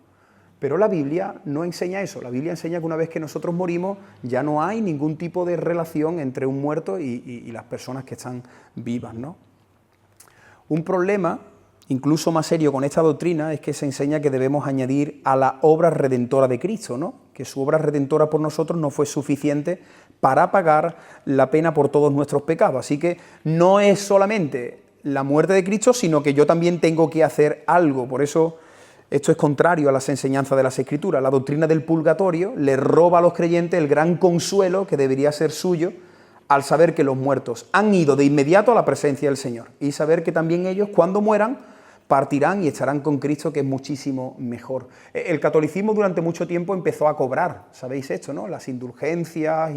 Pero la Biblia no enseña eso. La Biblia enseña que una vez que nosotros morimos ya no hay ningún tipo de relación entre un muerto y las personas que están vivas, ¿no? Un problema incluso más serio con esta doctrina es que se enseña que debemos añadir a la obra redentora de Cristo, ¿no?, que su obra redentora por nosotros no fue suficiente para pagar la pena por todos nuestros pecados. Así que no es solamente la muerte de Cristo, sino que yo también tengo que hacer algo. Por eso esto es contrario a las enseñanzas de las Escrituras. La doctrina del purgatorio le roba a los creyentes el gran consuelo que debería ser suyo al saber que los muertos han ido de inmediato a la presencia del Señor y saber que también ellos, cuando mueran, partirán y estarán con Cristo, que es muchísimo mejor. El catolicismo durante mucho tiempo empezó a cobrar, ¿sabéis esto, no?, las indulgencias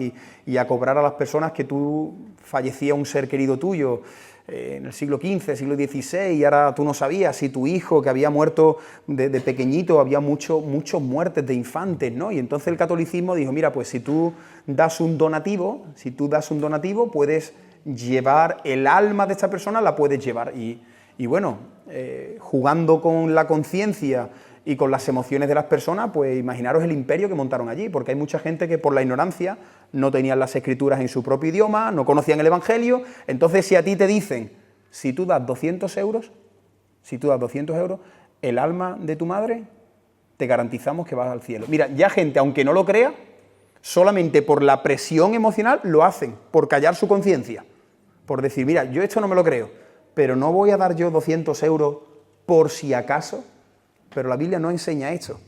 y a cobrar a las personas que tú fallecía un ser querido tuyo. en el siglo XV, siglo XVI, y ahora tú no sabías si tu hijo que había muerto de pequeñito, había muchas muertes de infantes, ¿no? Y entonces el catolicismo dijo, mira, pues si tú das un donativo, puedes llevar el alma de esta persona, la puedes llevar. Y bueno, jugando con la conciencia y con las emociones de las personas, pues imaginaros el imperio que montaron allí, porque hay mucha gente que por la ignorancia no tenían las escrituras en su propio idioma, no conocían el Evangelio. Entonces, si a ti te dicen, si tú das 200 euros, el alma de tu madre, te garantizamos que vas al cielo. Mira, ya gente, aunque no lo crea, solamente por la presión emocional lo hacen, por callar su conciencia, por decir, mira, yo esto no me lo creo, pero no voy a dar yo 200 euros por si acaso. Pero la Biblia no enseña esto.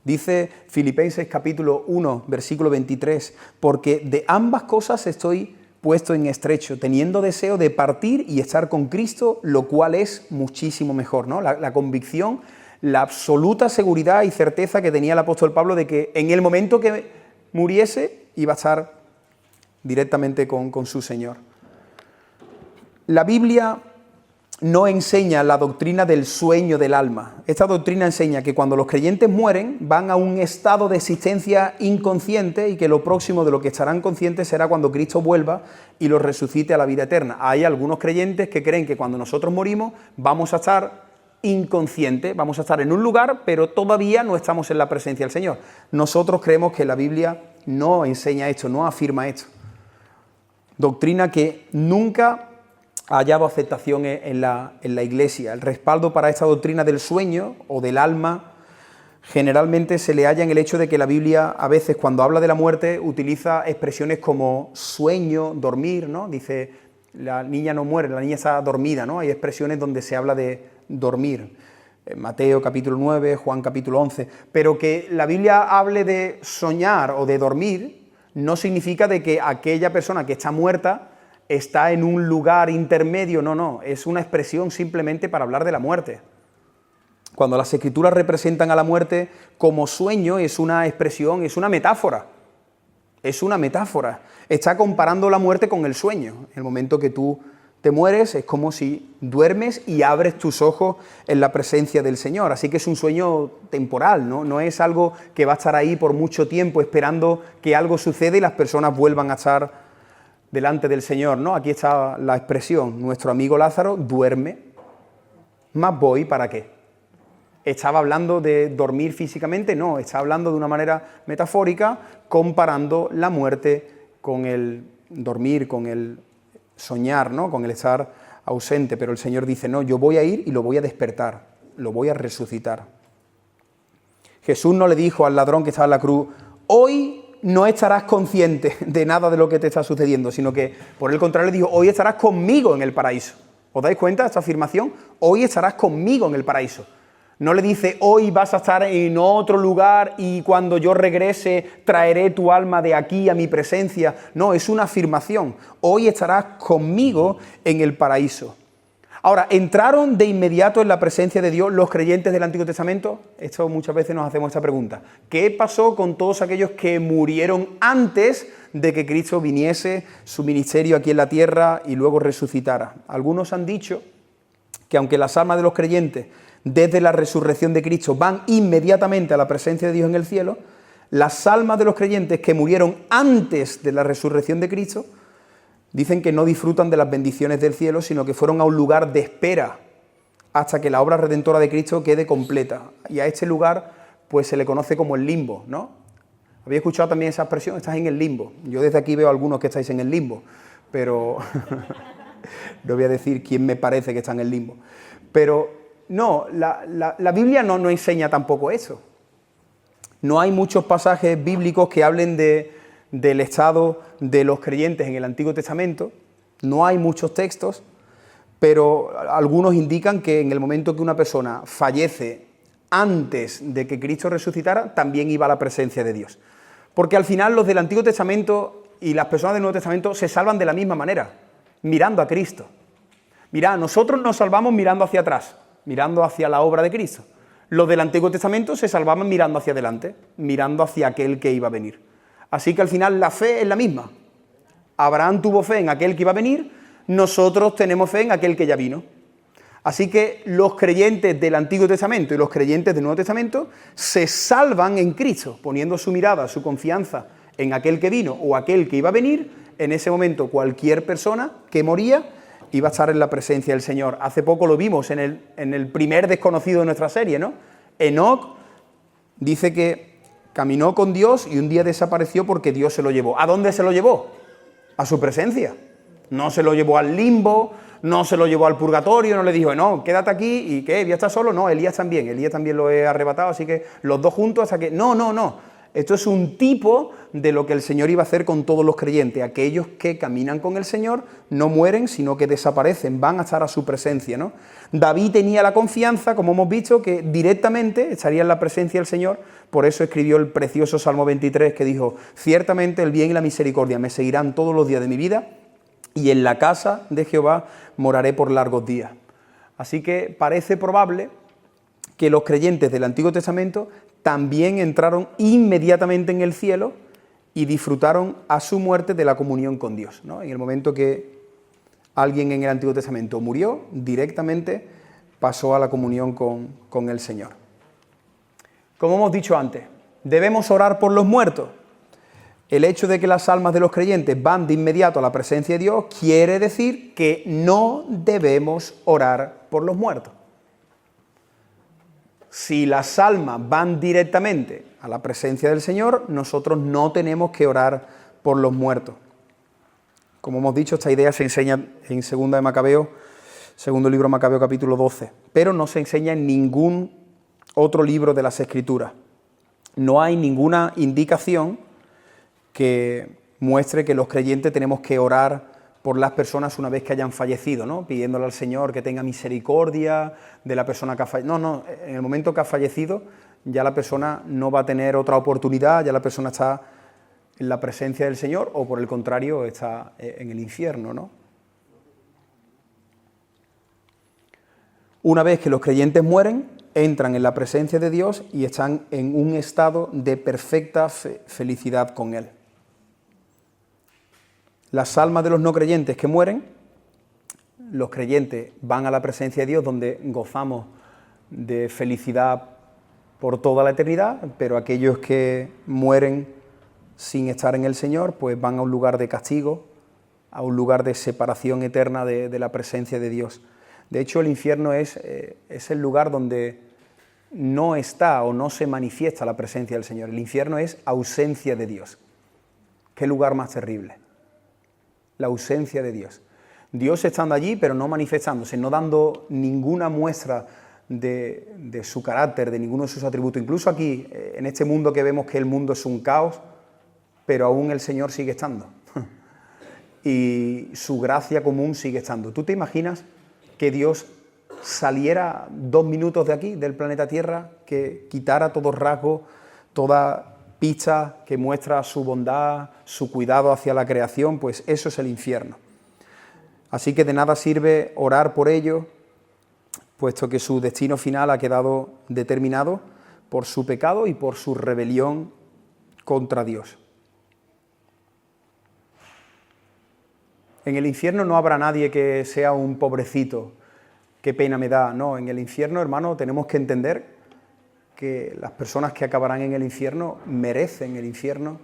Dice Filipenses capítulo 1, versículo 23, porque de ambas cosas estoy puesto en estrecho, teniendo deseo de partir y estar con Cristo, lo cual es muchísimo mejor, ¿no? La convicción, la absoluta seguridad y certeza que tenía el apóstol Pablo de que en el momento que muriese iba a estar directamente con su Señor. La Biblia no enseña la doctrina del sueño del alma. Esta doctrina enseña que cuando los creyentes mueren van a un estado de existencia inconsciente y que lo próximo de lo que estarán conscientes será cuando Cristo vuelva y los resucite a la vida eterna. Hay algunos creyentes que creen que cuando nosotros morimos vamos a estar inconscientes, vamos a estar en un lugar, pero todavía no estamos en la presencia del Señor. Nosotros creemos que la Biblia no enseña esto, no afirma esto. Doctrina que nunca ha hallado aceptación en la Iglesia. El respaldo para esta doctrina del sueño o del alma generalmente se le halla en el hecho de que la Biblia a veces cuando habla de la muerte utiliza expresiones como sueño, dormir, ¿no? Dice, la niña no muere, la niña está dormida, ¿no? Hay expresiones donde se habla de dormir. Mateo capítulo 9, Juan capítulo 11. Pero que la Biblia hable de soñar o de dormir no significa de que aquella persona que está muerta está en un lugar intermedio, no, es una expresión simplemente para hablar de la muerte. Cuando las Escrituras representan a la muerte como sueño, es una expresión, es una metáfora. Está comparando la muerte con el sueño. En el momento que tú te mueres es como si duermes y abres tus ojos en la presencia del Señor. Así que es un sueño temporal, no es algo que va a estar ahí por mucho tiempo esperando que algo suceda y las personas vuelvan a estar delante del Señor, ¿no? Aquí está la expresión, nuestro amigo Lázaro duerme, más voy, ¿para qué? ¿Estaba hablando de dormir físicamente? No, está hablando de una manera metafórica, comparando la muerte con el dormir, con el soñar, ¿no? Con el estar ausente, pero el Señor dice, no, yo voy a ir y lo voy a despertar, lo voy a resucitar. Jesús no le dijo al ladrón que estaba en la cruz, hoy no estarás consciente de nada de lo que te está sucediendo, sino que, por el contrario, le dijo, hoy estarás conmigo en el paraíso. ¿Os dais cuenta de esta afirmación? Hoy estarás conmigo en el paraíso. No le dice, hoy vas a estar en otro lugar y cuando yo regrese traeré tu alma de aquí a mi presencia. No, es una afirmación. Hoy estarás conmigo en el paraíso. Ahora, ¿entraron de inmediato en la presencia de Dios los creyentes del Antiguo Testamento? Esto muchas veces nos hacemos esta pregunta. ¿Qué pasó con todos aquellos que murieron antes de que Cristo viniese, su ministerio aquí en la tierra y luego resucitara? Algunos han dicho que aunque las almas de los creyentes desde la resurrección de Cristo van inmediatamente a la presencia de Dios en el cielo, las almas de los creyentes que murieron antes de la resurrección de Cristo dicen que no disfrutan de las bendiciones del cielo, sino que fueron a un lugar de espera hasta que la obra redentora de Cristo quede completa. Y a este lugar pues se le conoce como el limbo, ¿no? ¿Habéis escuchado también esa expresión? Estás en el limbo. Yo desde aquí veo a algunos que estáis en el limbo, pero no voy a decir quién me parece que está en el limbo. Pero no, la Biblia no enseña tampoco eso. No hay muchos pasajes bíblicos que hablen del estado de los creyentes en el Antiguo Testamento, no hay muchos textos, pero algunos indican que en el momento que una persona fallece antes de que Cristo resucitara, también iba a la presencia de Dios. Porque al final los del Antiguo Testamento y las personas del Nuevo Testamento se salvan de la misma manera, mirando a Cristo. Mirad, nosotros nos salvamos mirando hacia atrás, mirando hacia la obra de Cristo. Los del Antiguo Testamento se salvaban mirando hacia adelante, mirando hacia aquel que iba a venir. Así que al final la fe es la misma. Abraham tuvo fe en aquel que iba a venir, nosotros tenemos fe en aquel que ya vino. Así que los creyentes del Antiguo Testamento y los creyentes del Nuevo Testamento se salvan en Cristo, poniendo su mirada, su confianza en aquel que vino o aquel que iba a venir. En ese momento cualquier persona que moría iba a estar en la presencia del Señor. Hace poco lo vimos en el primer desconocido de nuestra serie, ¿no? Enoc dice que caminó con Dios y un día desapareció porque Dios se lo llevó. ¿A dónde se lo llevó? A su presencia. No se lo llevó al limbo, no se lo llevó al purgatorio, no le dijo, no, quédate aquí y ¿qué? ¿Ya estás solo? No, Elías también lo he arrebatado, así que los dos juntos hasta que... No. Esto es un tipo de lo que el Señor iba a hacer con todos los creyentes. Aquellos que caminan con el Señor no mueren, sino que desaparecen, van a estar a su presencia, ¿no? David tenía la confianza, como hemos visto, que directamente estaría en la presencia del Señor. Por eso escribió el precioso Salmo 23, que dijo, ciertamente el bien y la misericordia me seguirán todos los días de mi vida, y en la casa de Jehová moraré por largos días. Así que parece probable que los creyentes del Antiguo Testamento también entraron inmediatamente en el cielo y disfrutaron a su muerte de la comunión con Dios, ¿no? En el momento que alguien en el Antiguo Testamento murió, directamente pasó a la comunión con el Señor. Como hemos dicho antes, debemos orar por los muertos. El hecho de que las almas de los creyentes van de inmediato a la presencia de Dios quiere decir que no debemos orar por los muertos. Si las almas van directamente a la presencia del Señor, nosotros no tenemos que orar por los muertos. Como hemos dicho, esta idea se enseña en Segunda de Macabeo, segundo libro de Macabeo, capítulo 12, pero no se enseña en ningún otro libro de las Escrituras. No hay ninguna indicación que muestre que los creyentes tenemos que orar por las personas una vez que hayan fallecido, ¿no? Pidiéndole al Señor que tenga misericordia de la persona que ha fallecido. No, en el momento que ha fallecido ya la persona no va a tener otra oportunidad, ya la persona está en la presencia del Señor o por el contrario está en el infierno, ¿no? Una vez que los creyentes mueren, entran en la presencia de Dios y están en un estado de perfecta felicidad con Él. Las almas de los no creyentes que mueren, los creyentes van a la presencia de Dios donde gozamos de felicidad por toda la eternidad, pero aquellos que mueren sin estar en el Señor, pues van a un lugar de castigo, a un lugar de separación eterna de la presencia de Dios. De hecho, el infierno es el lugar donde no está o no se manifiesta la presencia del Señor. El infierno es ausencia de Dios. ¿Qué lugar más terrible? La ausencia de Dios. Dios estando allí, pero no manifestándose, no dando ninguna muestra de su carácter, de ninguno de sus atributos. Incluso aquí, en este mundo que vemos que el mundo es un caos, pero aún el Señor sigue estando. Y su gracia común sigue estando. ¿Tú te imaginas que Dios saliera 2 minutos de aquí, del planeta Tierra, que quitara todo rasgo, toda pista que muestra su bondad, su cuidado hacia la creación? Pues eso es el infierno. Así que de nada sirve orar por ellos, puesto que su destino final ha quedado determinado por su pecado y por su rebelión contra Dios. En el infierno no habrá nadie que sea un pobrecito, qué pena me da. No, en el infierno, hermano, tenemos que entender que las personas que acabarán en el infierno merecen el infierno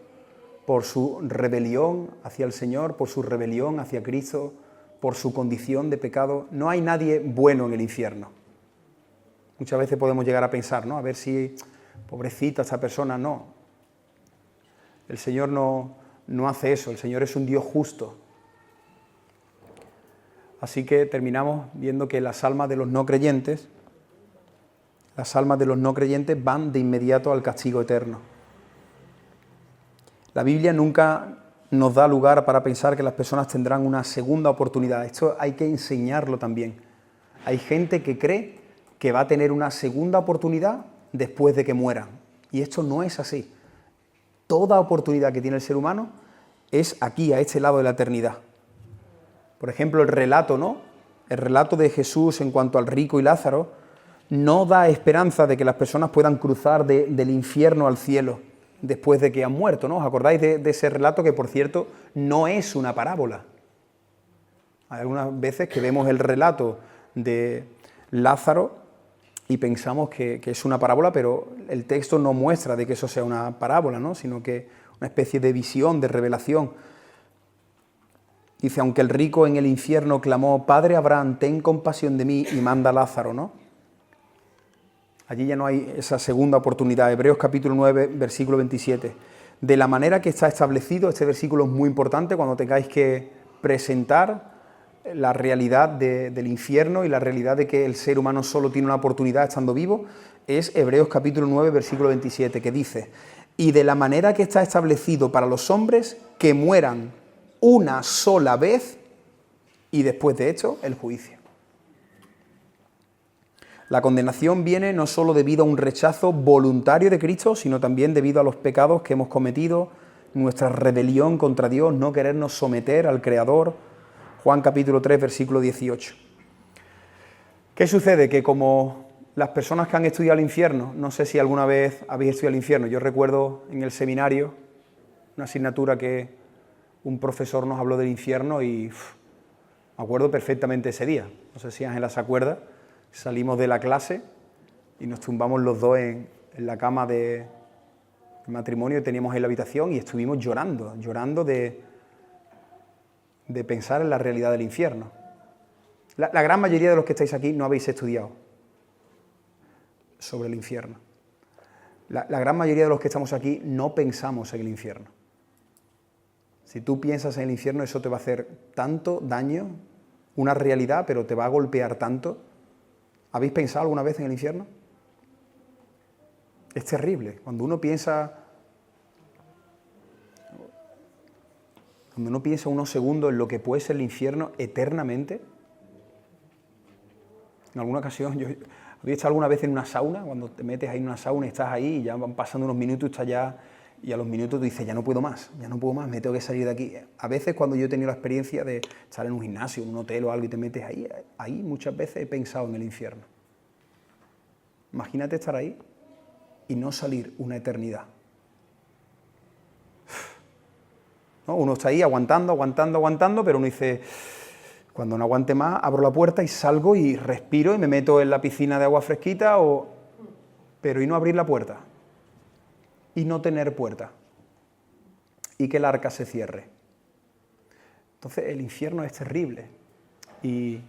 por su rebelión hacia el Señor, por su rebelión hacia Cristo, por su condición de pecado. No hay nadie bueno en el infierno. Muchas veces podemos llegar a pensar, ¿no? A ver si, pobrecita esta persona, no. El Señor no hace eso, el Señor es un Dios justo. Así que terminamos viendo que las almas de los no creyentes van de inmediato al castigo eterno. La Biblia nunca nos da lugar para pensar que las personas tendrán una segunda oportunidad. Esto hay que enseñarlo también. Hay gente que cree que va a tener una segunda oportunidad después de que mueran. Y esto no es así. Toda oportunidad que tiene el ser humano es aquí, a este lado de la eternidad. Por ejemplo, el relato, ¿no? El relato de Jesús en cuanto al rico y Lázaro no da esperanza de que las personas puedan cruzar del infierno al cielo después de que han muerto, ¿no? ¿Os acordáis de ese relato que, por cierto, no es una parábola? Hay algunas veces que vemos el relato de Lázaro y pensamos que es una parábola, pero el texto no muestra de que eso sea una parábola, ¿no? Sino que una especie de visión, de revelación. Dice, aunque el rico en el infierno clamó, Padre Abraham, ten compasión de mí, y manda a Lázaro, ¿no? Allí ya no hay esa segunda oportunidad. Hebreos capítulo 9, versículo 27. De la manera que está establecido, este versículo es muy importante cuando tengáis que presentar la realidad del infierno y la realidad de que el ser humano solo tiene una oportunidad estando vivo, es Hebreos capítulo 9, versículo 27, que dice, y de la manera que está establecido para los hombres que mueran una sola vez y después de esto el juicio. La condenación viene no solo debido a un rechazo voluntario de Cristo, sino también debido a los pecados que hemos cometido, nuestra rebelión contra Dios, no querernos someter al Creador. Juan capítulo 3, versículo 18. ¿Qué sucede? Que como las personas que han estudiado el infierno, no sé si alguna vez habéis estudiado el infierno, yo recuerdo en el seminario una asignatura que un profesor nos habló del infierno y me acuerdo perfectamente ese día. No sé si Ángela se acuerda, salimos de la clase y nos tumbamos los dos en la cama de matrimonio que teníamos en la habitación y estuvimos llorando de pensar en la realidad del infierno. La gran mayoría de los que estáis aquí no habéis estudiado sobre el infierno. La gran mayoría de los que estamos aquí no pensamos en el infierno. Si tú piensas en el infierno, eso te va a hacer tanto daño, una realidad, pero te va a golpear tanto. ¿Habéis pensado alguna vez en el infierno? Es terrible. Cuando uno piensa unos segundos en lo que puede ser el infierno eternamente. En alguna ocasión, ¿habéis estado alguna vez en una sauna? Cuando te metes ahí en una sauna y estás ahí y ya van pasando unos minutos, estás ya, y a los minutos tú dices, ya no puedo más, me tengo que salir de aquí. A veces cuando yo he tenido la experiencia de estar en un gimnasio, en un hotel o algo y te metes ahí muchas veces he pensado en el infierno. Imagínate estar ahí y no salir una eternidad. ¿No? Uno está ahí aguantando, pero uno dice, cuando no aguante más, abro la puerta y salgo y respiro y me meto en la piscina de agua fresquita, pero y no abrir la puerta, y no tener puerta, y que el arca se cierre. Entonces el infierno es terrible, y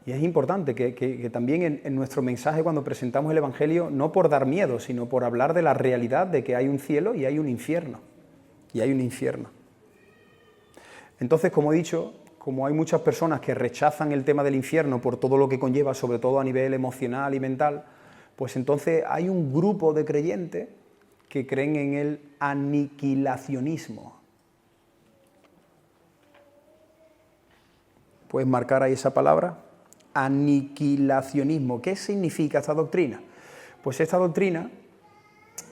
es importante que también en nuestro mensaje cuando presentamos el Evangelio, no por dar miedo, sino por hablar de la realidad de que hay un cielo y hay un infierno. Entonces, como he dicho, como hay muchas personas que rechazan el tema del infierno por todo lo que conlleva, sobre todo a nivel emocional y mental, pues entonces hay un grupo de creyentes que creen en el aniquilacionismo. ¿Puedes marcar ahí esa palabra? Aniquilacionismo. ¿Qué significa esta doctrina? Pues esta doctrina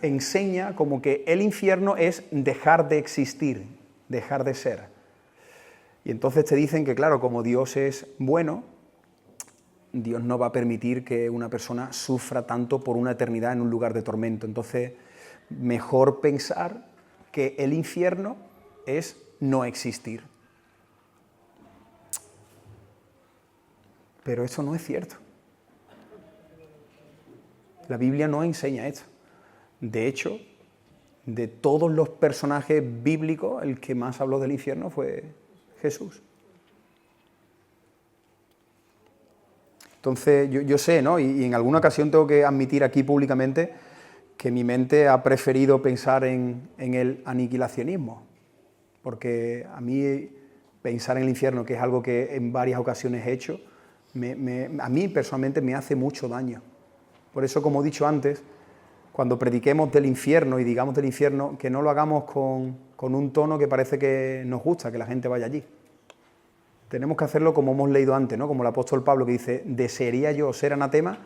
enseña como que el infierno es dejar de existir, dejar de ser. Y entonces te dicen que, claro, como Dios es bueno, Dios no va a permitir que una persona sufra tanto por una eternidad en un lugar de tormento. Entonces, mejor pensar que el infierno es no existir. Pero eso no es cierto. La Biblia no enseña esto. De hecho, de todos los personajes bíblicos, el que más habló del infierno fue Jesús. Entonces, yo sé, ¿no? Y en alguna ocasión tengo que admitir aquí públicamente que mi mente ha preferido pensar en el aniquilacionismo, porque a mí pensar en el infierno, que es algo que en varias ocasiones he hecho, a mí personalmente me hace mucho daño. Por eso, como he dicho antes, cuando prediquemos del infierno y digamos del infierno, que no lo hagamos con un tono que parece que nos gusta, que la gente vaya allí. Tenemos que hacerlo como hemos leído antes, ¿no? Como el apóstol Pablo que dice, desearía yo ser anatema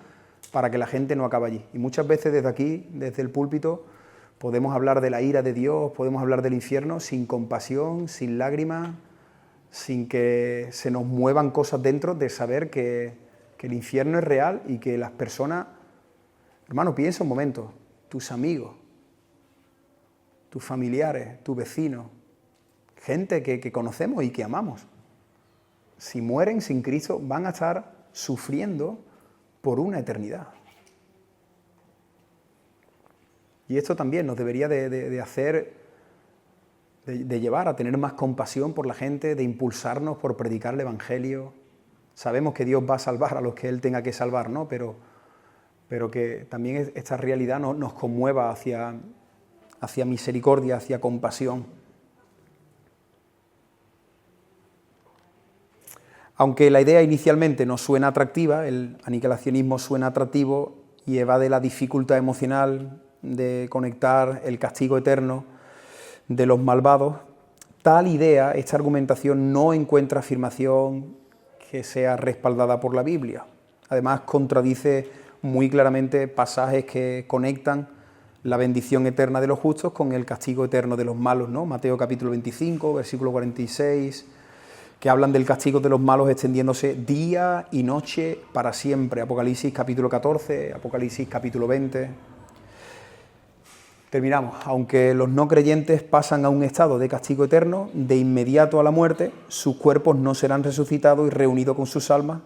para que la gente no acabe allí. Y muchas veces desde aquí, desde el púlpito, podemos hablar de la ira de Dios, podemos hablar del infierno sin compasión, sin lágrimas, sin que se nos muevan cosas dentro de saber que el infierno es real y que las personas... Hermano, piensa un momento, tus amigos, tus familiares, tus vecinos, gente que conocemos y que amamos. si mueren sin Cristo, van a estar sufriendo por una eternidad. Y esto también nos debería de hacer, de llevar a tener más compasión por la gente, de impulsarnos por predicar el Evangelio. Sabemos que Dios va a salvar a los que Él tenga que salvar, ¿no? Pero que también esta realidad nos conmueva hacia misericordia, hacia compasión. Aunque la idea inicialmente nos suena atractiva, el aniquilacionismo suena atractivo y evade la dificultad emocional de conectar el castigo eterno de los malvados, tal idea, esta argumentación no encuentra afirmación que sea respaldada por la Biblia. Además, contradice muy claramente pasajes que conectan la bendición eterna de los justos con el castigo eterno de los malos, ¿no? Mateo capítulo 25, versículo 46, que hablan del castigo de los malos extendiéndose día y noche para siempre. Apocalipsis capítulo 14, Apocalipsis capítulo 20. Terminamos. Aunque los no creyentes pasan a un estado de castigo eterno, de inmediato a la muerte, sus cuerpos no serán resucitados y reunidos con sus almas,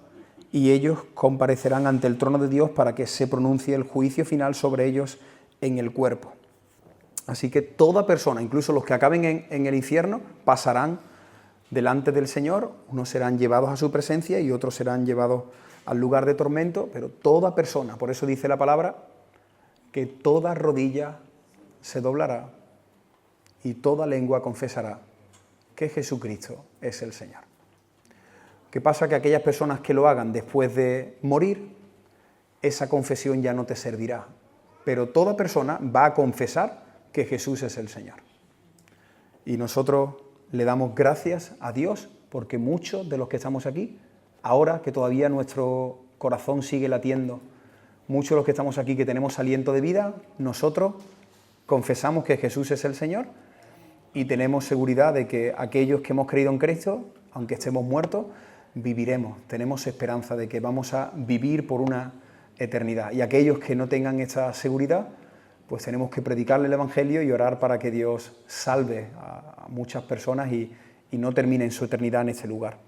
y ellos comparecerán ante el trono de Dios para que se pronuncie el juicio final sobre ellos en el cuerpo. Así que toda persona, incluso los que acaben en el infierno, pasarán delante del Señor, unos serán llevados a su presencia y otros serán llevados al lugar de tormento, pero toda persona, por eso dice la palabra, que toda rodilla se doblará y toda lengua confesará que Jesucristo es el Señor. ¿Qué pasa? Que aquellas personas que lo hagan después de morir, esa confesión ya no te servirá, pero toda persona va a confesar que Jesús es el Señor. Y nosotros le damos gracias a Dios porque muchos de los que estamos aquí, ahora que todavía nuestro corazón sigue latiendo, muchos de los que estamos aquí que tenemos aliento de vida, nosotros confesamos que Jesús es el Señor y tenemos seguridad de que aquellos que hemos creído en Cristo, aunque estemos muertos, viviremos. Tenemos esperanza de que vamos a vivir por una eternidad. Y aquellos que no tengan esta seguridad, pues tenemos que predicarle el Evangelio y orar para que Dios salve a muchas personas y no terminen su eternidad en este lugar.